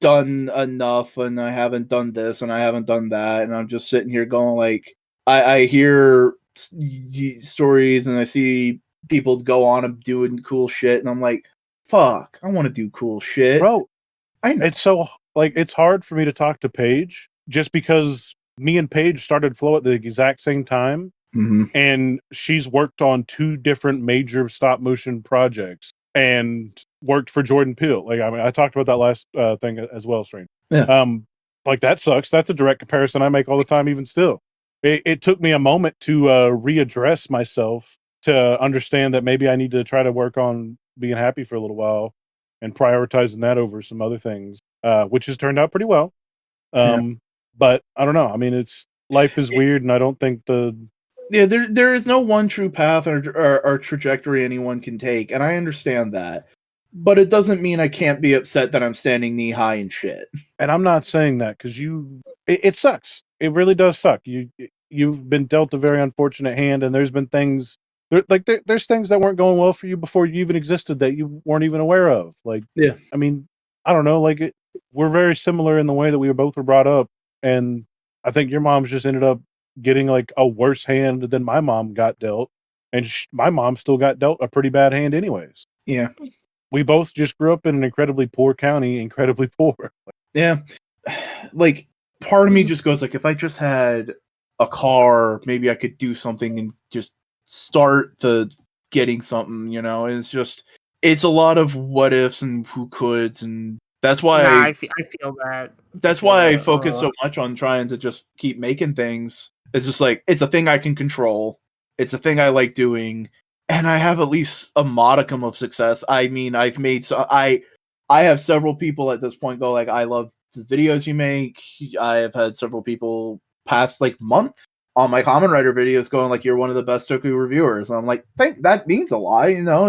done enough, and I haven't done this, and I haven't done that, and I'm just sitting here going like, I hear stories and I see people go on and doing cool shit, and I'm like, fuck, I want to do cool shit, Bro, I know. it's so like it's hard for me to talk to Paige just because me and Paige started Flow at the exact same time, and she's worked on 2 different major stop motion projects and worked for Jordan Peele. Like, I mean, I talked about that last thing as well, Strange. Yeah. Like that sucks. That's a direct comparison I make all the time, even still. It took me a moment to readdress myself to understand that maybe I need to try to work on being happy for a little while and prioritizing that over some other things, which has turned out pretty well. But I don't know. I mean, life is weird, and I don't think there is no one true path or trajectory anyone can take, and I understand that. But it doesn't mean I can't be upset that I'm standing knee high in shit. And I'm not saying that because it sucks. It really does suck. You've been dealt a very unfortunate hand, and there's been things there's things that weren't going well for you before you even existed that you weren't even aware of. Like, Yeah. I mean, I don't know. Like, we're very similar in the way that we both were brought up, and I think your mom's just ended up getting like a worse hand than my mom got dealt, and my mom still got dealt a pretty bad hand anyways. Yeah. We both just grew up in an incredibly poor county, incredibly poor. Yeah. Like, part of me just goes like, if I just had a car, maybe I could do something and just start to getting something, you know. It's a lot of what ifs and who coulds, and that's why I feel that. That's why I focus so much on trying to just keep making things. It's just like, it's a thing I can control. It's a thing I like doing, and I have at least a modicum of success. I mean, I've made I have several people at this point go like, I love the videos you make. I have had several people past like month on my Common Writer videos going like, you're one of the best Toku reviewers. And I'm like, that means a lot, you know.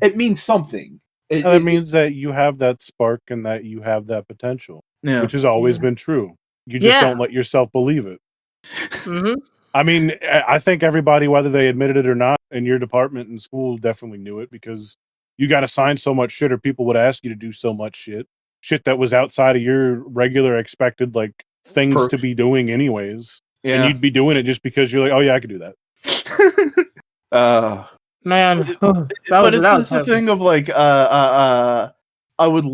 It means something. It means that you have that spark and that you have that potential, which has always been true. You just don't let yourself believe it. I mean, I think everybody, whether they admitted it or not, in your department in school definitely knew it, because you got assigned so much shit, or people would ask you to do so much shit that was outside of your regular expected like things to be doing anyways. Yeah. And you'd be doing it just because you're like, oh yeah, I could do that. Man, but it's just the thing of like, I would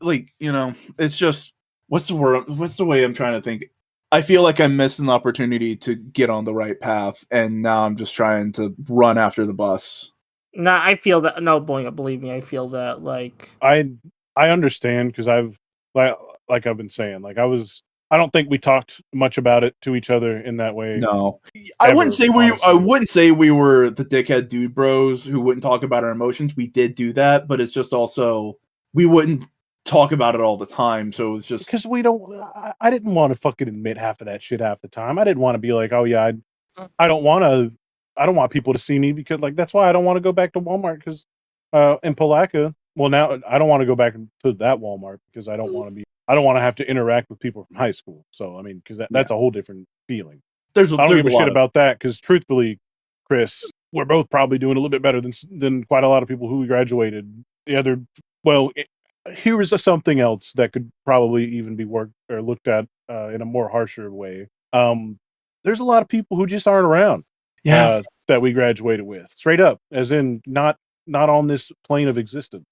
like, you know, it's just, what's the word? What's the way I'm trying to think? I feel like I missed an opportunity to get on the right path, and now I'm just trying to run after the bus. No, I feel that. No, Boingo, believe me, I feel that. Like, I understand, because I've like I've been saying, like I don't think we talked much about it to each other in that way. No, I wouldn't say we were the dickhead dude bros who wouldn't talk about our emotions. We did do that, but it's just also we wouldn't talk about it all the time. So it's just because we don't. I didn't want to fucking admit half of that shit half the time. I didn't want to be like, oh yeah, I don't want to. I don't want people to see me, because like that's why I don't want to go back to Walmart, because in Palaca. Well, now I don't want to go back to that Walmart because I don't want to be. I don't want to have to interact with people from high school. So I mean, because that's a whole different feeling. I don't give a shit about that, because truthfully, Chris, we're both probably doing a little bit better than quite a lot of people who graduated. Here is something else that could probably even be worked or looked at in a more harsher way. There's a lot of people who just aren't around. That we graduated with, straight up, as in not on this plane of existence.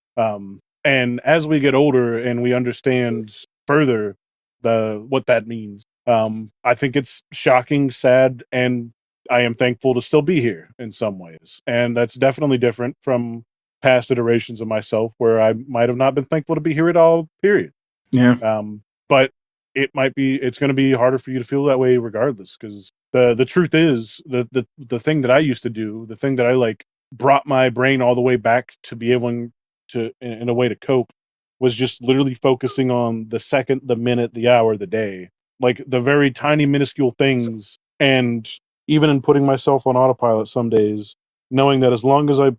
And as we get older and we understand further what that means, I think it's shocking, sad, and I am thankful to still be here in some ways. And that's definitely different from past iterations of myself where I might have not been thankful to be here at all, period. Yeah. But it's going to be harder for you to feel that way regardless, because the truth is the thing that I used to do, the thing that I like brought my brain all the way back to be able to, in a way, to cope, was just literally focusing on the second, the minute, the hour, the day, like the very tiny minuscule things. And even in putting myself on autopilot some days, knowing that as long as I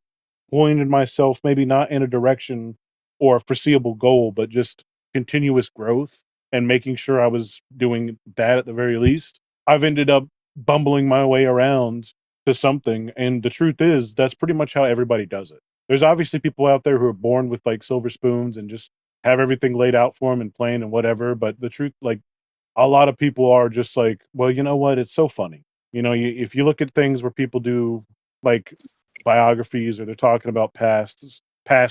pointed myself maybe not in a direction or a foreseeable goal, but just continuous growth and making sure I was doing that at the very least, I've ended up bumbling my way around to something. And the truth is, that's pretty much how everybody does it. There's obviously people out there who are born with like silver spoons and just have everything laid out for them and planned and whatever. But the truth, like, a lot of people are just like, well, you know what? It's so funny. If you look at things where people do like biographies or they're talking about past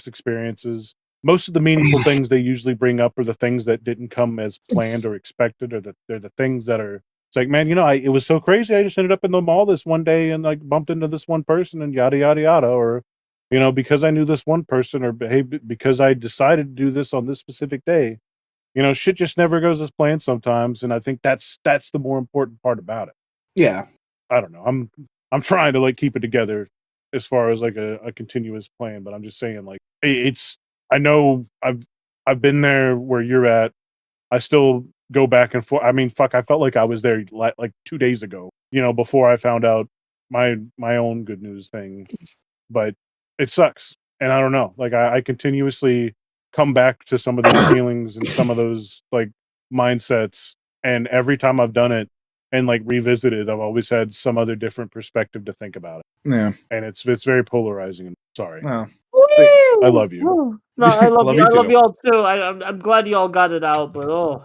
experiences, most of the meaningful things they usually bring up are the things that didn't come as planned or expected, or that they're the things that are. It's like, man, it was so crazy. I just ended up in the mall this one day and like bumped into this one person and yada yada yada, or because I knew this one person, or hey, because I decided to do this on this specific day. Shit just never goes as planned sometimes, and I think that's the more important part about it. Yeah. I don't know. I'm trying to like keep it together as far as like a continuous plan, but I'm just saying, like, it's. I know I've been there where you're at. I still go back and forth. I mean, fuck, I felt like I was there like 2 days ago. Before I found out my own good news thing, but it sucks, and I don't know. Like I continuously come back to some of those feelings and some of those like mindsets, and every time I've done it and like revisited, I've always had some other different perspective to think about it. Yeah. And it's very polarizing. Sorry. Oh. I love you. Woo! No, I love you. I love too. you all too. I'm glad you all got it out, but oh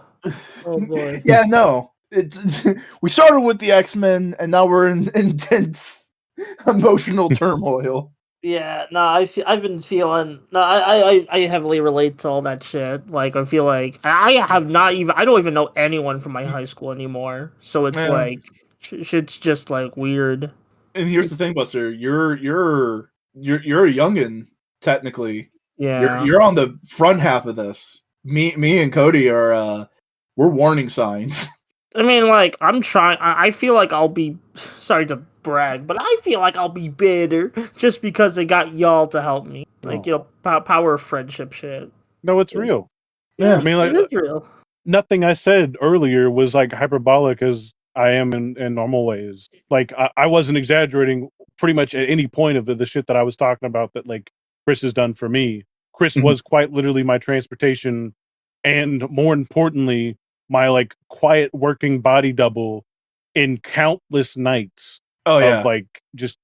boy. Yeah, no. It's we started with the X-Men and now we're in intense emotional turmoil. Yeah, no, I've been feeling. No, I heavily relate to all that shit. Like, I feel like I don't even know anyone from my high school anymore. So it's Yeah. like shit's just like weird. And here's the thing, Buster. You're a youngin, technically. Yeah, You're on the front half of this. Me and Cody are we're warning signs. I mean, like, I'm trying. I feel like I'll be sorry to brag, but I feel like I'll be bitter just because I got y'all to help me. Like, power of friendship shit. No, it's real. Yeah. I mean, like, it is real. Nothing I said earlier was like hyperbolic as I am in normal ways. Like I wasn't exaggerating pretty much at any point of the shit that I was talking about that like Chris has done for me. Chris was quite literally my transportation, and more importantly, my like quiet working body double in countless nights Oh yeah. of like just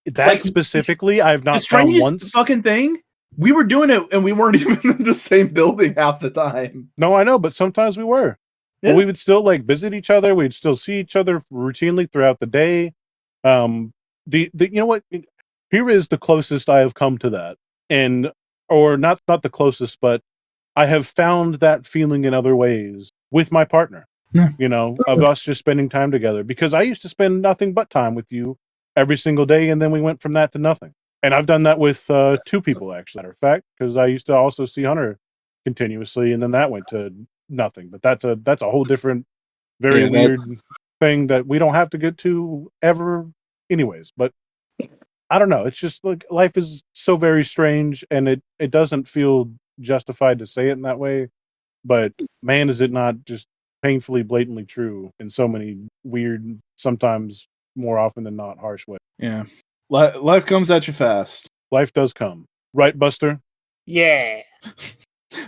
that Like, specifically I've the not found strangest once. fucking thing. We were doing it and we weren't even in the same building half the time. No, I know, but sometimes we were. Yeah. But we would still like visit each other. We'd still see each other routinely throughout the day. The you know what? Here is the closest I have come to that, and or not the closest, but I have found that feeling in other ways with my partner. Yeah. Of us just spending time together, because I used to spend nothing but time with you every single day, and then we went from that to nothing. And I've done that with two people, actually, matter of fact, because I used to also see Hunter continuously, and then that went to nothing. But that's a whole different, very weird thing that we don't have to get to ever, anyways. But I don't know. It's just like life is so very strange, and it doesn't feel justified to say it in that way. But man, is it not just painfully, blatantly true in so many weird, sometimes more often than not, harsh ways. Yeah. Life comes at you fast. Life does come. Right, Buster? Yeah,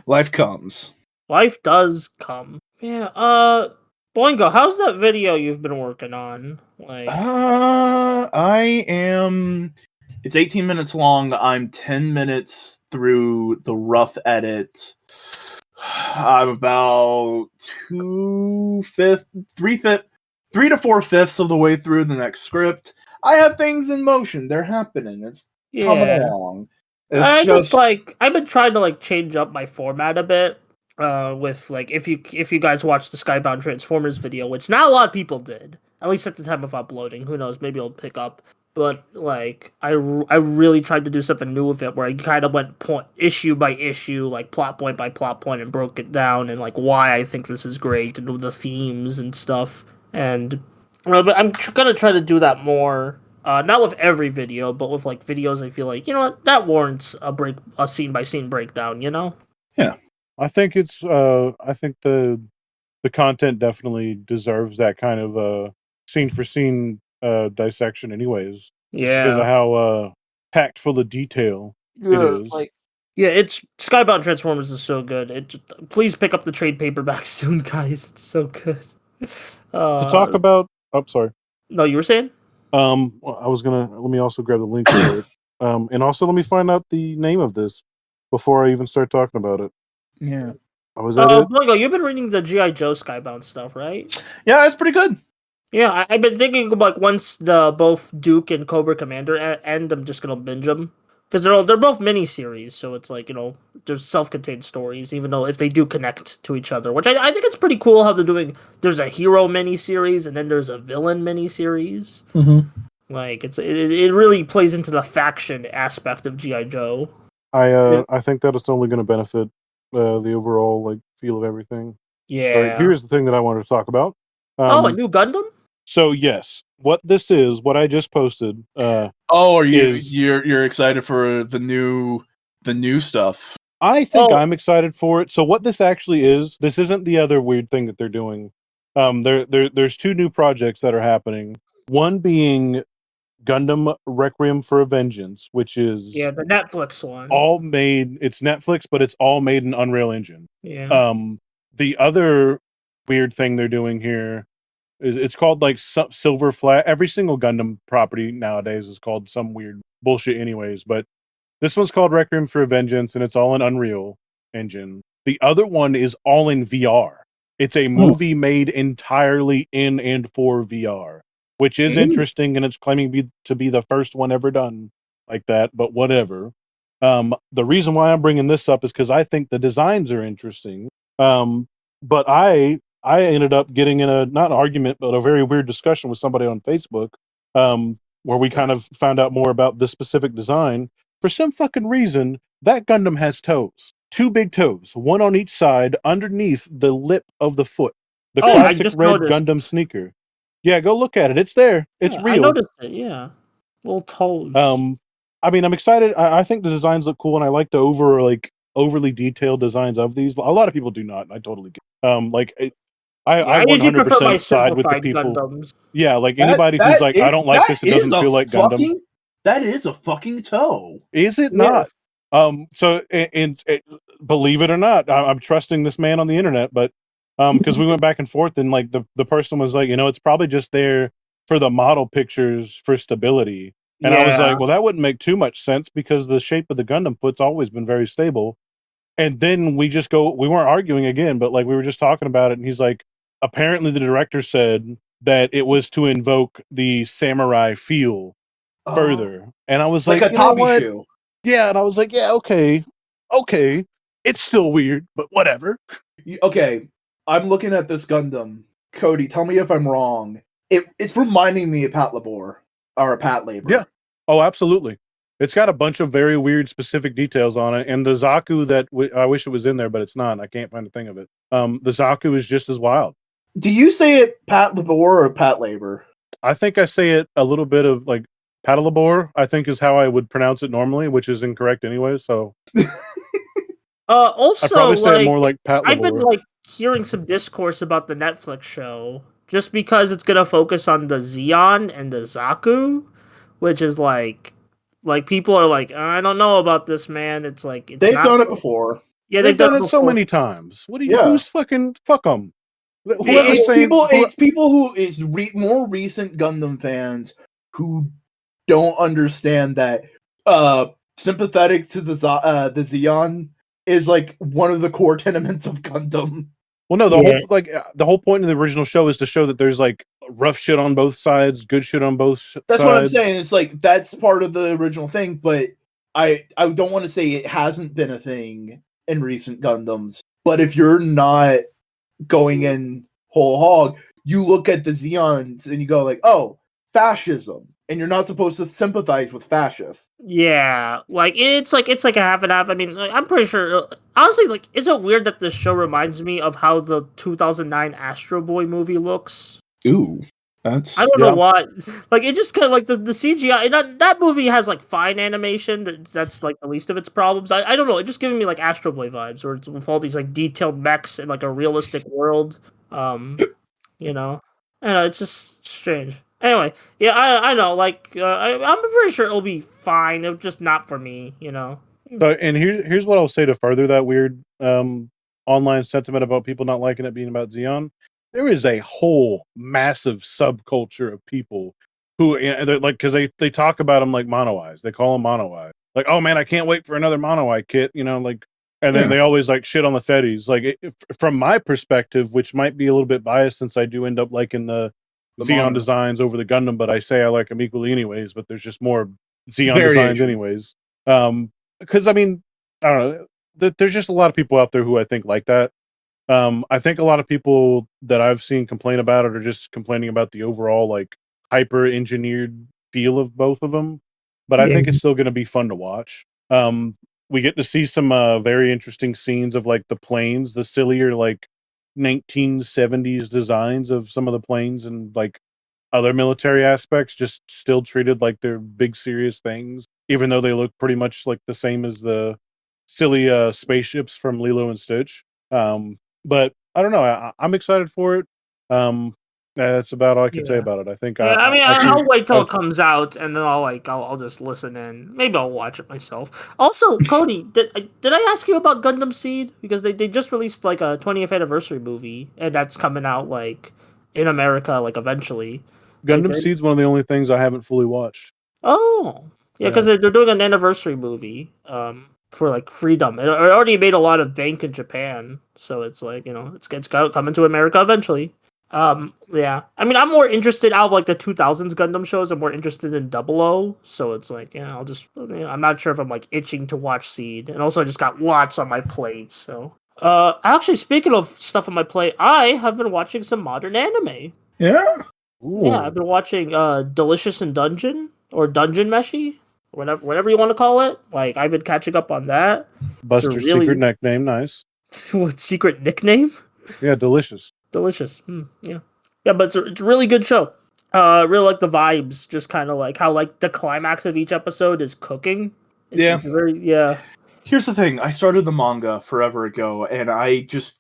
Life comes. life does come. Yeah. Boingo, how's that video you've been working on? Like, I am. It's 18 minutes long. I'm 10 minutes through the rough edit. I'm about 3 to 4/5 of the way through the next script. I have things in motion. They're happening. It's coming along. It's I've been trying to like change up my format a bit. With like if you guys watched the Skybound Transformers video, which not a lot of people did. at least at the time of uploading. Who knows? Maybe it'll pick up. But like, I really tried to do something new with it, where I kind of went issue by issue, like plot point by plot point, and broke it down and like why I think this is great, and the themes and stuff. And but I'm gonna try to do that more. Not with every video, but with like videos I feel like, you know what, that warrants a scene by scene breakdown. You know? Yeah. I think it's I think the content definitely deserves that kind of scene for scene dissection anyways. Just because of Yeah. how packed full of detail it Yeah. is. Like, yeah, it's Skybound Transformers is so good. Please pick up the trade paperback soon, guys. It's so good. To talk about sorry. No, you were saying? I was gonna let me also grab the link for it. And also let me find out the name of this before I even start talking about it. Yeah. Oh, was that it? Blanco, you've been reading the G.I. Joe Skybound stuff, right? Yeah, it's pretty good. Yeah, I've been thinking like once the both Duke and Cobra Commander end, I'm just gonna binge them because they're both miniseries, so it's like, you know, there's self-contained stories, even though if they do connect to each other, which I think it's pretty cool how they're doing. There's a hero miniseries and then there's a villain miniseries. Mm-hmm. Like it really plays into the faction aspect of G.I. Joe. I think that it's only going to benefit the overall like feel of everything. Yeah. All right, here's the thing that I wanted to talk about. A new Gundam? So yes, what this is, what I just posted. Are you is you're excited for the new stuff? I think I'm excited for it. So what this actually is, this isn't the other weird thing that they're doing. There's two new projects that are happening. One being Gundam Requiem for a Vengeance, which is the Netflix one. all made. It's Netflix, but it's all made in Unreal Engine. Yeah. The other weird thing they're doing here is it's called like Silver Flag. Every single Gundam property nowadays is called some weird bullshit, anyways. But this one's called Requiem for a Vengeance, and it's all in Unreal Engine. The other one is all in VR. It's a movie made entirely in and for VR, which is interesting, and it's claiming to be the first one ever done like that, but whatever. The reason why I'm bringing this up is because I think the designs are interesting. But I ended up getting in a not an argument, but a very weird discussion with somebody on Facebook, where we kind of found out more about this specific design. For some fucking reason, that Gundam has toes. Two big toes, one on each side, underneath the lip of the foot. The I classic just red noticed. Gundam sneaker. Yeah, go look at it. It's there. It's Yeah, real. I noticed it. Yeah, little toes. I mean, I'm excited. I think the designs look cool, and I like the overly detailed designs of these. A lot of people do not. And I totally get. I usually prefer my 100% side with the simplified people. Gundams. Yeah, like anybody who's like, I don't like this. It doesn't feel like Gundam. That is a fucking toe. Is it Yeah. not? So, and believe it or not, I'm trusting this man on the internet, but because we went back and forth, and like the person was like, it's probably just there for the model pictures for stability. And I was Yeah. like, well, that wouldn't make too much sense because the shape of the Gundam foot's always been very stable. And then we weren't arguing again, but like we were just talking about it, and he's like, apparently the director said that it was to invoke the samurai feel further. And I was like, a you know Tabi what? shoe. Yeah, and I was like, yeah, okay. It's still weird, but whatever. Okay, I'm looking at this Gundam. Cody, tell me if I'm wrong. It's reminding me of Pat Labor or Pat Labor. Yeah. Oh, absolutely. It's got a bunch of very weird specific details on it, and the Zaku that I wish it was in there, but it's not. I can't find a thing of it. The Zaku is just as wild. Do you say it Pat Labor or Pat Labor? I think I say it a little bit of like Paddlebore, I think is how I would pronounce it normally, which is incorrect anyway. So Also, I'd probably say it more like Pat I've been Labor. hearing some discourse about the Netflix show just because it's gonna focus on the Zeon and the Zaku, which is like people are like, I don't know about this, man. It's like they've done it before. Yeah, they've done it so many times. What do you? Who's fucking fuck them? It's people who is more recent Gundam fans who don't understand that sympathetic to the Zeon is like one of the core tenements of Gundam. Well, no, the whole point of the original show is to show that there's like rough shit on both sides, good shit on both sides. That's what I'm saying. It's like that's part of the original thing, but I don't want to say it hasn't been a thing in recent Gundams. But if you're not going in whole hog. You look at the Zeons and you go like, oh, fascism, and you're not supposed to sympathize with fascists. Yeah, like it's like a half and half. I mean, like, I'm pretty sure. Honestly, like, is it weird that this show reminds me of how the 2009 Astro Boy movie looks? Ooh, that's I don't know why. Like, it just kind of like the CGI. That movie has like fine animation. That's like the least of its problems. I don't know. It just giving me like Astro Boy vibes, where it's with all these like detailed mechs in like a realistic world. You know, I don't know, it's just strange. Anyway, yeah, I know. Like, I'm pretty sure it'll be fine. It's just not for me. You know. So, and here's what I'll say to further that weird online sentiment about people not liking it being about Xeon. There is a whole massive subculture of people who, they're like, because they talk about them like Mono Eyes. They call them Mono Eyes. Like, oh man, I can't wait for another Mono Eye kit. You know, like, and then they always like shit on the Fetties. Like, from my perspective, which might be a little bit biased, since I do end up liking the Xeon designs over the Gundam, but I say I like them equally anyways. But there's just more Xeon designs anyways. Because I mean, I don't know. There's just a lot of people out there who I think like that. I think a lot of people that I've seen complain about it are just complaining about the overall like hyper engineered feel of both of them. But I think it's still going to be fun to watch. We get to see some very interesting scenes of like the planes, the sillier like 1970s designs of some of the planes and like other military aspects, just still treated like they're big serious things, even though they look pretty much like the same as the silly spaceships from Lilo and Stitch. But I don't know. I'm excited for it. That's about all I can say about it. I think. Yeah, I mean, I'll wait till I'll, it comes out, and then I'll just listen in. Maybe I'll watch it myself. Also, Cody, did I ask you about Gundam Seed? Because they just released like a 20th anniversary movie, and that's coming out like in America like eventually. Gundam Seed's one of the only things I haven't fully watched. Oh, yeah, because they're doing an anniversary movie. For like Freedom. It already made a lot of bank in Japan, so it's like, you know, it's coming to America eventually. Yeah. I mean, I'm more interested out of like the 2000s Gundam shows. I'm more interested in 00, so it's like, yeah, I'll just, you know, I'm not sure if I'm like itching to watch Seed, and also I just got lots on my plate. So, actually, speaking of stuff on my plate, I have been watching some modern anime. Yeah. Ooh. Yeah, I've been watching Delicious in Dungeon or Dungeon Meshi. Whatever you want to call it. Like, I've been catching up on that. Buster's secret nickname, nice. What secret nickname? Yeah, Delicious. Delicious. Yeah. Yeah, but it's a really good show. Really like the vibes, just kind of like how like the climax of each episode is cooking. It's Here's the thing. I started the manga forever ago, and I just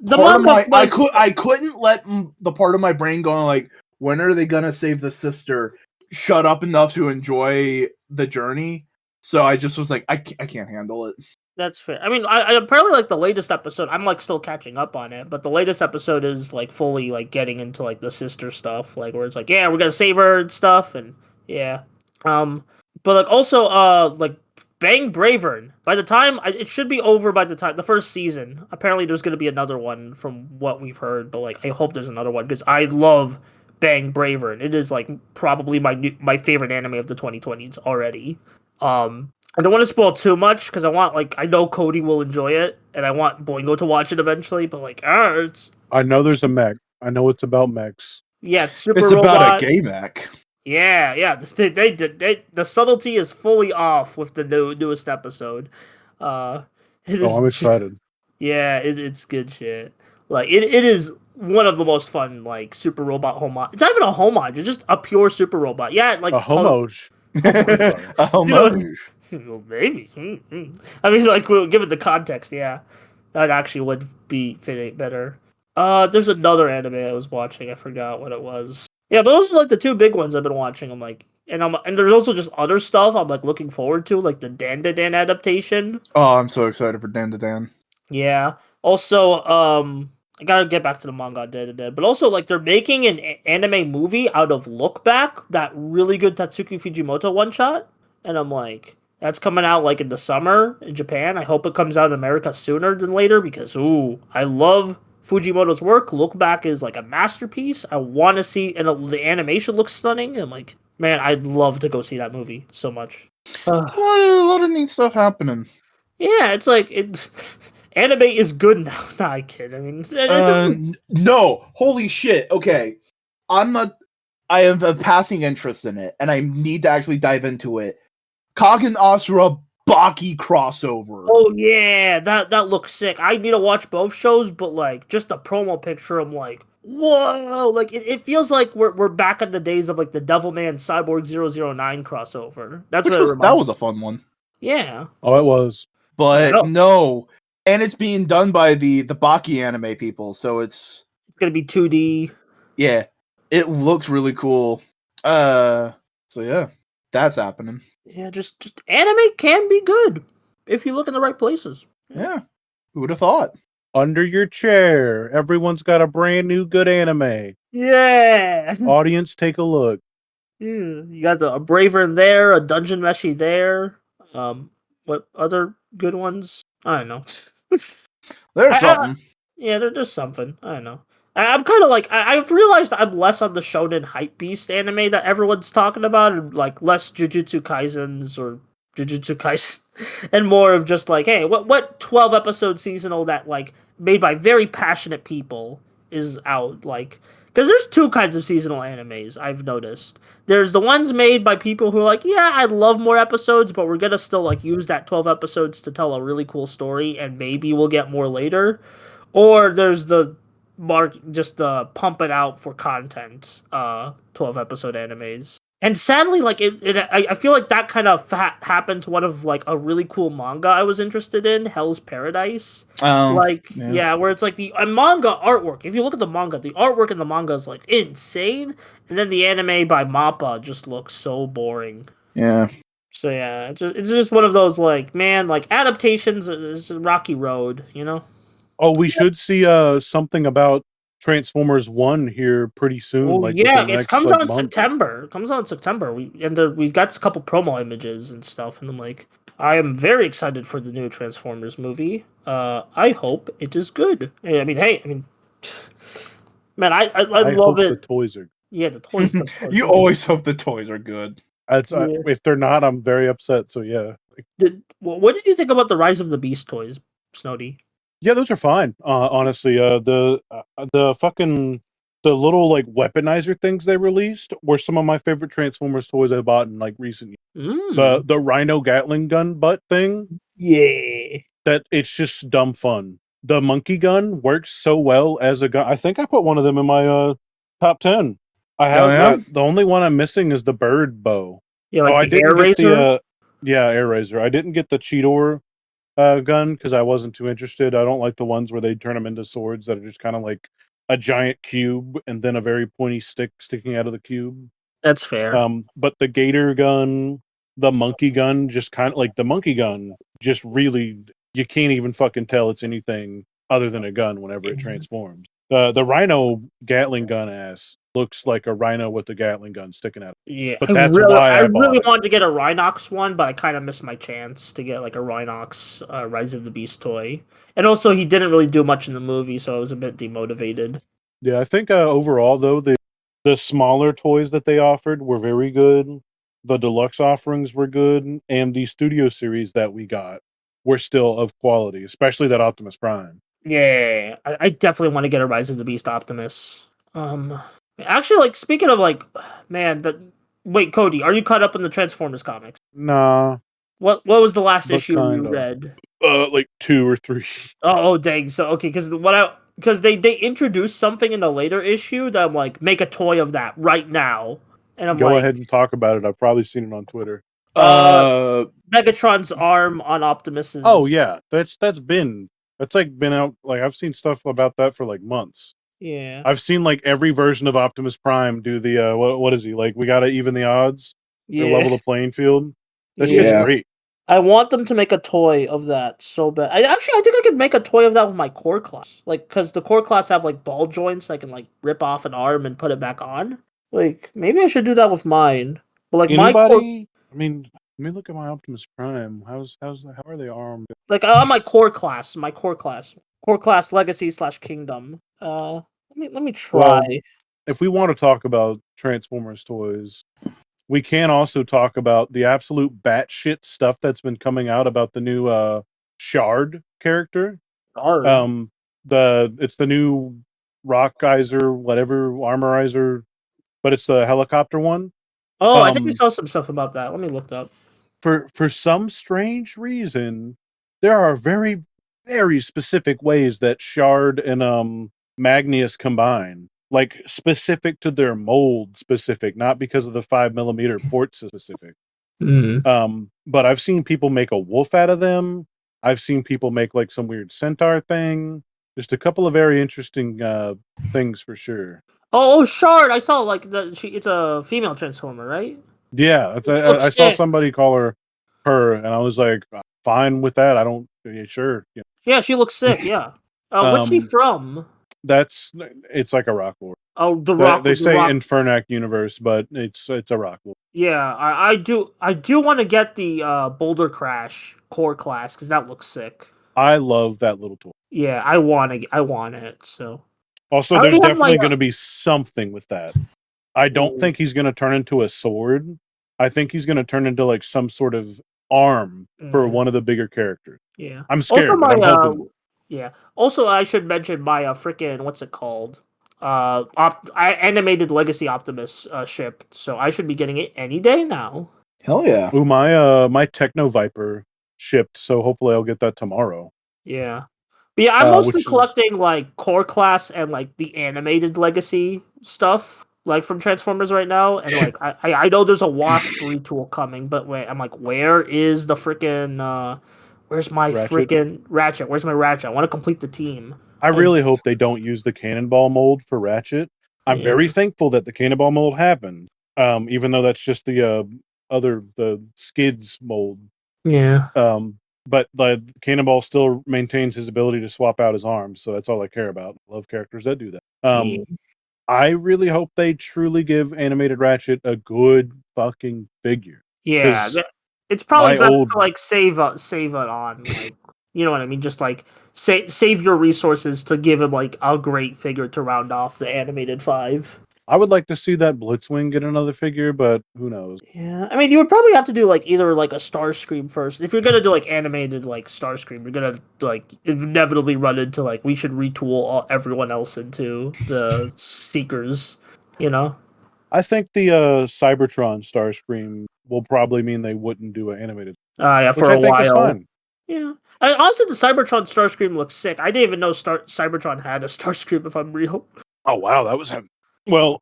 I couldn't let the part of my brain going like, when are they gonna save the sister, shut up enough to enjoy the journey. So I just was like, I can't handle it. That's fair. I mean, I apparently like the latest episode. I'm like still catching up on it, but the latest episode is like fully like getting into like the sister stuff, like where it's like, yeah, we're gonna save her and stuff, and yeah. But like also like Bang Bravern. By the time it should be over by the time the first season. Apparently, there's gonna be another one from what we've heard, but like I hope there's another one because I love Bang Bravern. It is like probably my favorite anime of the 2020s already. I don't want to spoil too much because I know Cody will enjoy it, and I want Boingo to watch it eventually. But like, I know there's a mech. I know it's about mechs. Yeah, it's super. It's robot. about a gay mech. Yeah. They the subtlety is fully off with the newest episode. I'm excited. Yeah, it's good shit. Like it is one of the most fun like super robot homage. It's not even a homage. It's just a pure super robot. Yeah, like a homage. A homage. Well, maybe. I mean, like, we'll give it the context. Yeah, that actually would be fitting better. There's another anime I was watching. I forgot what it was. Yeah, but those are like the two big ones I've been watching. I'm like, and there's also just other stuff I'm like looking forward to, like the Dan adaptation. Oh, I'm so excited for Dan. Yeah. Also, I gotta get back to the manga Dan, but also like they're making an anime movie out of Look Back, that really good Tatsuki Fujimoto one shot, and I'm like, that's coming out like in the summer in Japan. I hope it comes out in America sooner than later because I love Fujimoto's work. Look Back is like a masterpiece. I want to see, and the animation looks stunning. I'm like, man, I'd love to go see that movie so much. A lot of neat stuff happening. Yeah, it's like Anime is good now. Nah, I kid. I mean, No, holy shit. Okay, I'm not. I have a passing interest in it, and I need to actually dive into it. Kagen Asura Baki crossover. oh yeah, that looks sick. I need to watch both shows, but like just the promo picture, I'm like, whoa! Like it feels like we're back in the days of like the Devilman Cyborg 009 crossover. That's Which what it was reminds me. a fun one. Yeah. Oh, it was. But Yeah, no, and it's being done by the Baki anime people, so it's gonna be 2D. yeah, it looks really cool. So yeah, that's happening. Yeah, just anime can be good if you look in the right places. Yeah, who would have thought? Under your chair. Everyone's got a brand new good anime. Yeah. Audience, take a look. Yeah, you got a Braver there, a Dungeon Meshi there. What other good ones? I don't know. There's I, something. yeah, there's something. I don't know. I'm kind of like I've realized I'm less on the shonen hype beast anime that everyone's talking about, and like less Jujutsu Kaisens or Jujutsu Kaisen, and more of just like, hey, what 12 episode seasonal that like made by very passionate people is out, like, because there's two kinds of seasonal animes I've noticed. There's the ones made by people who are like, yeah, I'd love more episodes, but we're gonna still like use that 12 episodes to tell a really cool story, and maybe we'll get more later. Or there's the just pump it out for content 12 episode animes. And sadly, like I feel like that kind of happened to one of like a really cool manga I was interested in, Hell's Paradise. Like yeah, where it's like the manga artwork. If you look at the artwork in the manga is like insane, and then the anime by Mappa just looks so boring. Yeah. So yeah, it's just one of those like, man, like adaptations is a rocky road, you know. Oh, we should see something about Transformers 1 here pretty soon, Oh like yeah, within the it next comes like out in month. September. It comes out in September. We got a couple promo images and stuff, and I'm like, I am very excited for the new Transformers movie. I hope it is good. I mean, hey, I mean, man, I I love hope the it. toys are. Yeah, the toys. You always hope the toys are good. Yeah. If they're not, I'm very upset. So yeah, What did you think about the Rise of the Beast toys, Snowdy? yeah, those are fine. Honestly, the fucking the little like weaponizer things they released were some of my favorite Transformers toys I bought in like recent years. Mm. The Rhino Gatling gun butt thing, Yeah. that it's just dumb fun. The monkey gun works so well as a gun. I think I put one of them in my top 10. I Oh have yeah. the only one I'm missing is the bird bow. Yeah, Oh, like I the Air didn't get Razor. the yeah, Air Razor. I didn't get the Cheetor gun because I wasn't too interested. I don't like the ones where they turn them into swords that are just kind of like a giant cube and then a very pointy stick sticking out of the cube. That's fair. But the gator gun, the monkey gun, just kind of like the monkey gun, just really you can't even fucking tell it's anything other than a gun whenever it transforms. The rhino Gatling gun ass looks like a rhino with a Gatling gun sticking out. Yeah, But that's why I I bought really it. wanted to get a Rhinox one, but I kind of missed my chance to get like a Rhinox Rise of the Beast toy. And also, he didn't really do much in the movie, so I was a bit demotivated. Yeah, I think overall though the smaller toys that they offered were very good. The deluxe offerings were good, and the studio series that we got were still of quality, especially that Optimus Prime. Yeah, I definitely want to get a Rise of the Beast Optimus. Actually, like speaking of like, man, wait, Cody, are you caught up in the Transformers comics? Nah, What was the last but issue you kind of. read? Like 2 or 3. Oh, dang. So okay, because they introduced something in a later issue that I'm like, make a toy of that right now, and I'm Go like, ahead and talk about it. I've probably seen it on Twitter. uh, Megatron's arm on Oh Optimus's. yeah, that's like been out. Like I've seen stuff about that for like months. Yeah, I've seen like every version of Optimus Prime do the what is he like? We gotta even the odds or yeah, level the playing field. That shit's yeah. great. I want them to make a toy of that so bad. I think I could make a toy of that with my core class, like because the core class have like ball joints. I can like rip off an arm and put it back on. Like maybe I should do that with mine. But like my core, Anybody? I mean, let me look at my Optimus Prime. How are they armed? like on my core class legacy slash kingdom. Let me try. Well, if we want to talk about Transformers toys, we can also talk about the absolute batshit stuff that's been coming out about the new Shard character. Hard. It's the new rock geyser, whatever armorizer, but it's the helicopter one. Oh, I think we saw some stuff about that. Let me look that up. For some strange reason, there are very, very specific ways that Shard and Magnius combine. Like specific to their mold specific, not because of the 5mm port specific. But I've seen people make a wolf out of them. I've seen people make like some weird centaur thing. Just a couple of very interesting things for sure. Oh, Shard! I saw like it's a female transformer, right? Yeah, I saw somebody call her, and I was like, fine with that. I don't. Yeah, sure. Yeah. Yeah, she looks sick. Yeah. What's she from? It's like a rock lord. Oh, the rock. They say rock. Infernac universe, but it's a rock lord. Yeah, I do want to get the Boulder Crash core class because that looks sick. I love that little toy. Yeah, I want it. So also, there's definitely going to be something with that. I don't think he's going to turn into a sword. I think he's going to turn into like some sort of arm for one of the bigger characters. Yeah, I'm scared, but I'm hoping. Yeah. Also, I should mention my freaking what's it called? Animated Legacy Optimus ship. So I should be getting it any day now. Hell yeah! Ooh, my Techno Viper shipped, so hopefully I'll get that tomorrow. Yeah. But yeah, I'm mostly collecting like core class and like the animated Legacy stuff, like from Transformers right now. And like I know there's a Wasp retool coming, but wait, I'm like, where is the freaking where's my freaking Ratchet? Where's my Ratchet? I want to complete the team. I really hope they don't use the Cannonball mold for Ratchet. I'm very thankful that the Cannonball mold happened, even though that's just the Skids mold. Yeah. But the Cannonball still maintains his ability to swap out his arms, so that's all I care about. I love characters that do that. I really hope they truly give animated Ratchet a good fucking figure. Yeah, it's probably best to like save it on, like, you know what I mean? Just like save your resources to give him like a great figure to round off the animated 5. I would like to see that Blitzwing get another figure, but who knows? Yeah, I mean, you would probably have to do like either like a Starscream first. If you're gonna do like animated like Starscream, you're gonna like inevitably run into like we should retool everyone else into the Seekers. You know. I think the Cybertron Starscream will probably mean they wouldn't do an animated. Yeah, for a while. Which I think is fine. Yeah. Honestly, the Cybertron Starscream looks sick. I didn't even know Cybertron had a Starscream, if I'm real. Oh, wow. That was him. Well,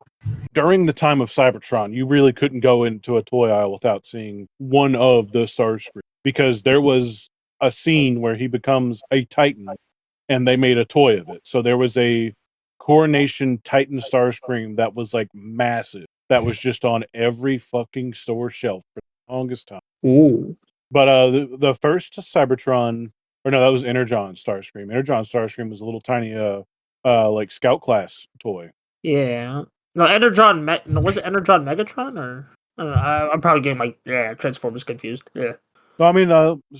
during the time of Cybertron, you really couldn't go into a toy aisle without seeing one of the Starscream, because there was a scene where he becomes a Titan, and they made a toy of it. So there was a Coronation Titan Starscream that was like massive. That was just on every fucking store shelf for the longest time. Ooh. But the first Cybertron, or no, that was Energon Starscream. Energon Starscream was a little tiny like scout class toy. Yeah. No, Energon was it Energon Megatron or I don't know, I'm probably getting my Transformers confused. Yeah. No, I mean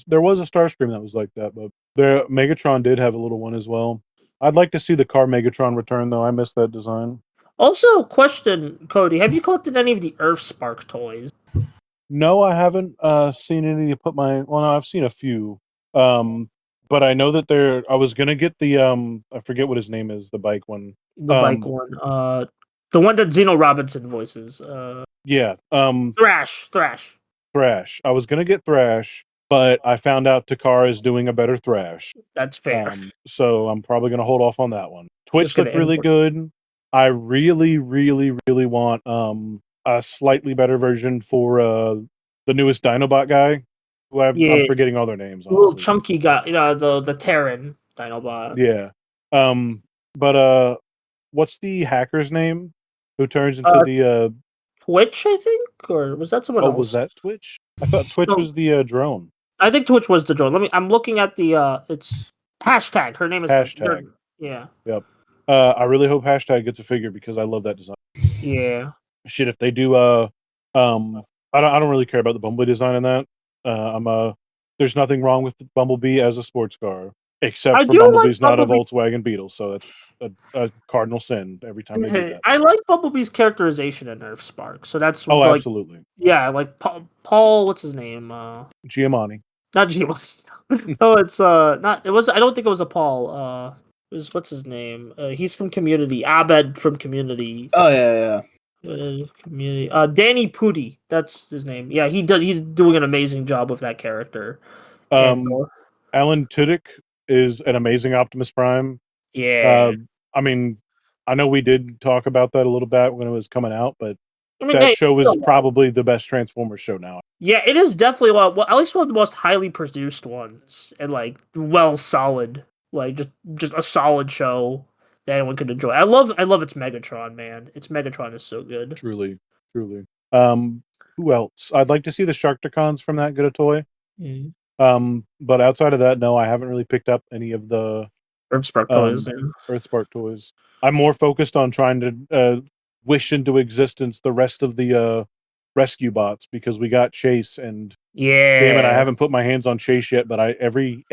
there was a Starscream that was like that, but the Megatron did have a little one as well. I'd like to see the car Megatron return though. I missed that design. Also, question, Cody, have you collected any of the Earthspark toys? No, I haven't seen any. Well, no, I've seen a few. But I know that I was gonna get the I forget what his name is, the bike one. The bike one. The one that Zeno Robinson voices. Yeah. Thrash. Thrash. I was gonna get Thrash, but I found out Takara is doing a better Thrash. That's fair. So I'm probably gonna hold off on that one. Twitch looked really good. I really, really, really want a slightly better version for the newest Dinobot guy. Who I'm forgetting all their names. Honestly. Little chunky guy, the Terran Dinobot. Yeah. But what's the hacker's name who turns into the Twitch, I think, or was that someone else? Oh, was that Twitch? I thought Twitch was the drone. I think Twitch was the drone. I'm looking at the it's hashtag. Her name is hashtag. Yeah. Yep. I really hope hashtag gets a figure because I love that design. Yeah. Shit, if they do I don't really care about the Bumblebee design in that. There's nothing wrong with the Bumblebee as a sports car, except for Bumblebee's not a Volkswagen Beetle, so that's a cardinal sin every time they do that. I like Bumblebee's characterization in Earthspark, so that's absolutely. Yeah, like Paul, what's his name? Giamatti. Not Giamatti. No, it's not. It was. I don't think it was a Paul. It was what's his name? He's from Community. Abed from Community. Oh yeah. Community. Danny Pudi. That's his name. Yeah, he does. He's doing an amazing job with that character. And Alan Tudyk is an amazing Optimus Prime. yeah, I mean, I know we did talk about that a little bit when it was coming out, but I mean, that hey, show is probably the best Transformers show now. yeah, it is definitely well, at least one of the most highly produced ones, and like solid, like just a solid show that anyone could enjoy. I love its Megatron, man. Its Megatron is so good. Truly. Who else? I'd like to see the Sharkticons from that get a toy. But outside of that, no, I haven't really picked up any of the Earthspark toys. Yeah. Earthspark toys. I'm more focused on trying to wish into existence the rest of the rescue bots because we got Chase and damn it, I haven't put my hands on Chase yet, but every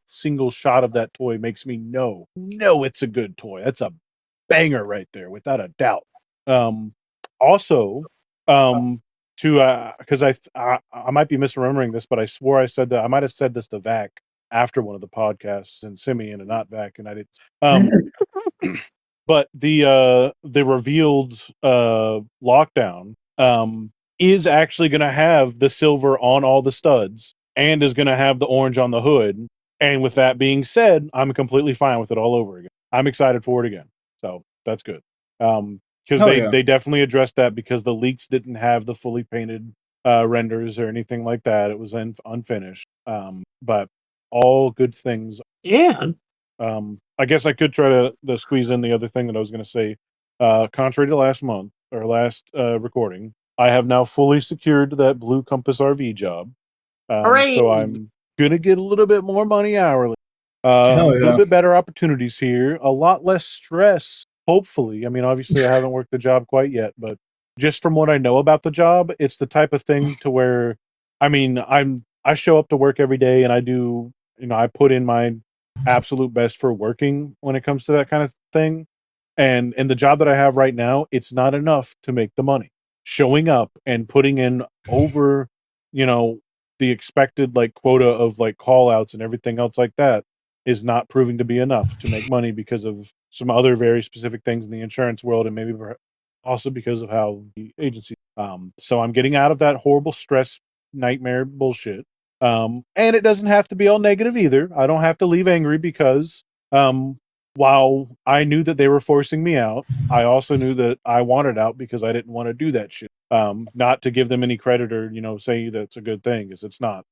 single shot of that toy makes me know it's a good toy. That's a banger right there, without a doubt. Also, to because I might be misremembering this, but I swore I said that I might have said this to Vac after one of the podcasts and Simeon and not Vac, and I didn't. But the revealed lockdown is actually going to have the silver on all the studs and is going to have the orange on the hood. And with that being said, I'm completely fine with it all over again. I'm excited for it again, so that's good. Because they definitely addressed that because the leaks didn't have the fully painted renders or anything like that. It was unfinished. But all good things. Yeah. I guess I could try to squeeze in the other thing that I was going to say. Contrary to last month or last recording, I have now fully secured that Blue Compass RV job. So I'm going to get a little bit more money hourly. A little bit better opportunities here. A lot less stress, hopefully. I mean, obviously, I haven't worked the job quite yet, but just from what I know about the job, it's the type of thing to where, I mean, I show up to work every day and I do, I put in my absolute best for working when it comes to that kind of thing. And in the job that I have right now, it's not enough to make the money. Showing up and putting in over, the expected like quota of like call outs and everything else like that is not proving to be enough to make money because of some other very specific things in the insurance world and maybe also because of how the agency. So I'm getting out of that horrible stress nightmare bullshit. And it doesn't have to be all negative either. I don't have to leave angry because while I knew that they were forcing me out, I also knew that I wanted out because I didn't want to do that shit. Not to give them any credit or say that's a good thing, because it's not.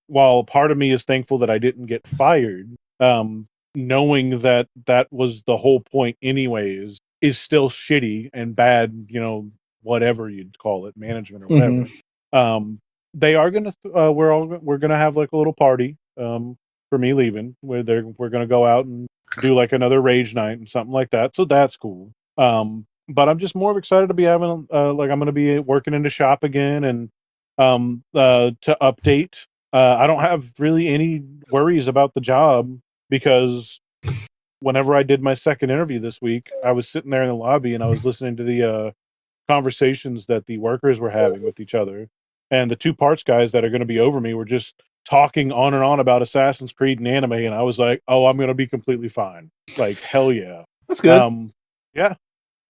While part of me is thankful that I didn't get fired, knowing that that was the whole point anyways is still shitty and bad, whatever you'd call it, management or whatever. They are gonna we're gonna have like a little party for me leaving where we're gonna go out and do like another rage night and something like that. So that's cool. But I'm just more excited to be having like I'm gonna be working in the shop again and to update. I don't have really any worries about the job because whenever I did my second interview this week, I was sitting there in the lobby and I was listening to the conversations that the workers were having with each other. And the two parts guys that are going to be over me were just talking on and on about Assassin's Creed and anime. And I was like, oh, I'm going to be completely fine. Like, hell yeah. That's good. Yeah.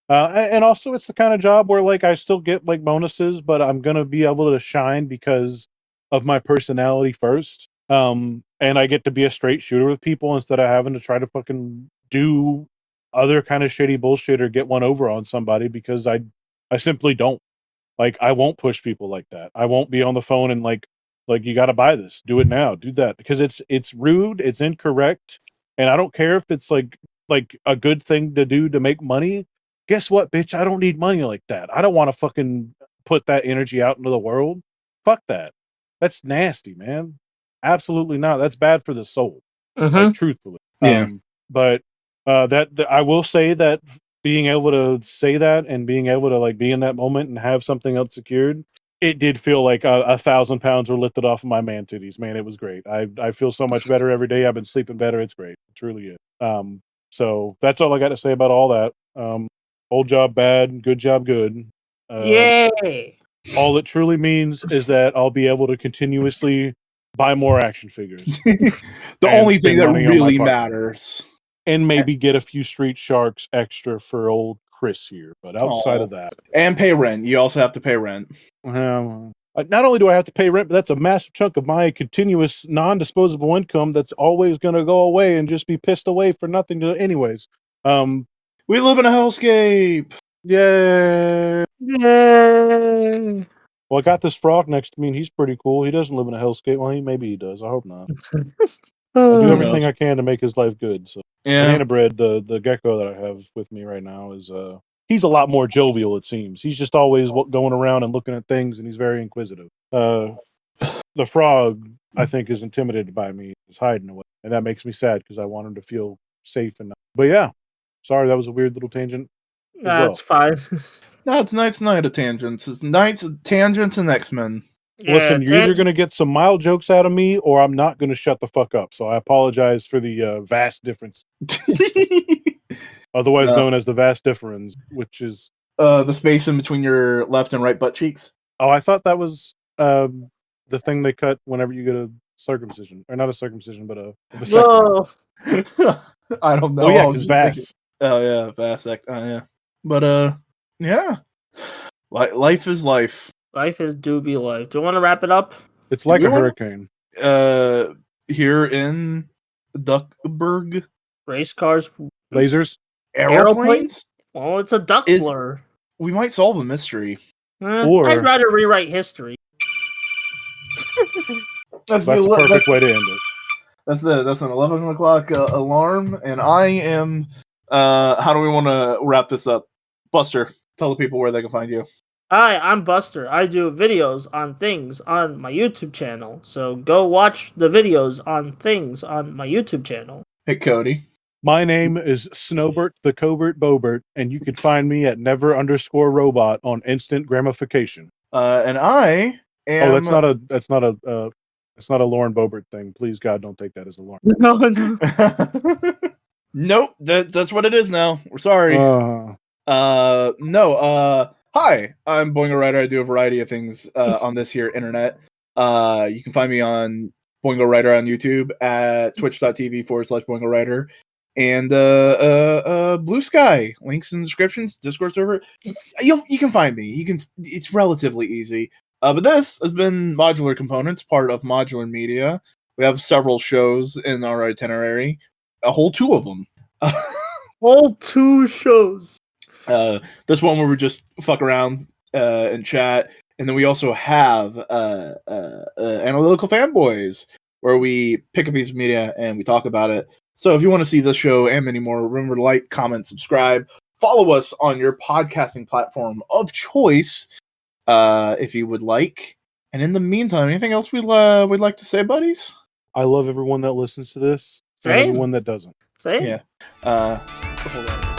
And also it's the kind of job where like I still get like bonuses, but I'm going to be able to shine because of my personality first. And I get to be a straight shooter with people instead of having to try to fucking do other kind of shitty bullshit or get one over on somebody because I simply don't. Like I won't push people like that. I won't be on the phone and like you got to buy this, do it now, do that because it's rude, it's incorrect, and I don't care if it's like a good thing to do to make money. Guess what, bitch? I don't need money like that. I don't want to fucking put that energy out into the world. Fuck that. That's nasty, man. Absolutely not. That's bad for the soul. Like truthfully. Yeah. But I will say that being able to say that and being able to like be in that moment and have something else secured, it did feel like 1,000 pounds were lifted off of my man titties, man. It was great. I feel so much better every day. I've been sleeping better. It's great. It truly is. So that's all I got to say about all that. Old job bad, good job good. Yay! All it truly means is that I'll be able to continuously buy more action figures, The And only thing spend that money on my really partner. matters. and maybe get a few Street Sharks extra for old Chris here. But outside Aw. of that, And pay rent. You also have to pay rent. not only do I have to pay rent, but that's a massive chunk of my continuous non-disposable income that's always going to go away and just be pissed away for nothing. Anyways, We live in a hellscape. yeah. Yay! Well, I got this frog next to me, and he's pretty cool. He doesn't live in a hellscape. Well, maybe he does. I hope not. I do everything knows? I can to make his life good. So, Yeah. Banana Bread, the gecko that I have with me right now, is he's a lot more jovial. It seems he's just always going around and looking at things, and he's very inquisitive. The frog, I think, is intimidated by me. Is hiding away, and that makes me sad because I want him to feel safe and. But yeah, sorry, that was a weird little tangent. That's fine. No, it's Knight's Night of Tangents. It's Knight's Tangents and X-Men. Listen, you're either going to get some mild jokes out of me, or I'm not going to shut the fuck up. So I apologize for the vast difference, otherwise known as the vast difference, which is the space in between your left and right butt cheeks. Oh, I thought that was the thing they cut whenever you get a circumcision, or not a circumcision, but a vasectomy. Whoa. I don't know. Oh yeah, I was because just vas. thinking- Oh yeah, vasect. Yeah. But yeah. Life is life. Life is doobie life. Do you want to wrap it up? It's like You a wanna- hurricane. Here in Duckburg, Race cars. Lasers. aeroplanes. Well, it's a duck Is- blur. We might solve a mystery. Or- I'd rather rewrite history. That's the perfect way to end it. That's an 11 o'clock alarm, and I am. How do we want to wrap this up, Buster? Tell the people where they can find you. Hi, I'm Buster. I do videos on things on my YouTube channel. So go watch the videos on things on my YouTube channel. Hey, Cody. My name is Snowbert the Covert Bobert, and you can find me at never_robot on instant gramification. And I am. Oh, that's not a Lauren Bobert thing. Please God, don't take that as a Lauren. Nope, that's what it is now. We're sorry. No. Hi, I'm Boingo Writer. I do a variety of things on this here internet. You can find me on Boingo Writer on YouTube at twitch.tv/Boingo Writer. And Bluesky, links in the descriptions, Discord server. You can find me. It's relatively easy. But this has been Modular Components, part of Modular Media. We have several shows in our itinerary, a whole 2 of them. Whole 2 shows. This one where we just fuck around and chat, and then we also have Analytical Fanboys, where we pick a piece of media and we talk about it. So if you want to see this show and many more, remember to like, comment, subscribe, follow us on your podcasting platform of choice, if you would like. And in the meantime, anything else we'd like to say, buddies? I love everyone that listens to this, and Same. everyone that doesn't. Same. Yeah. Hold on.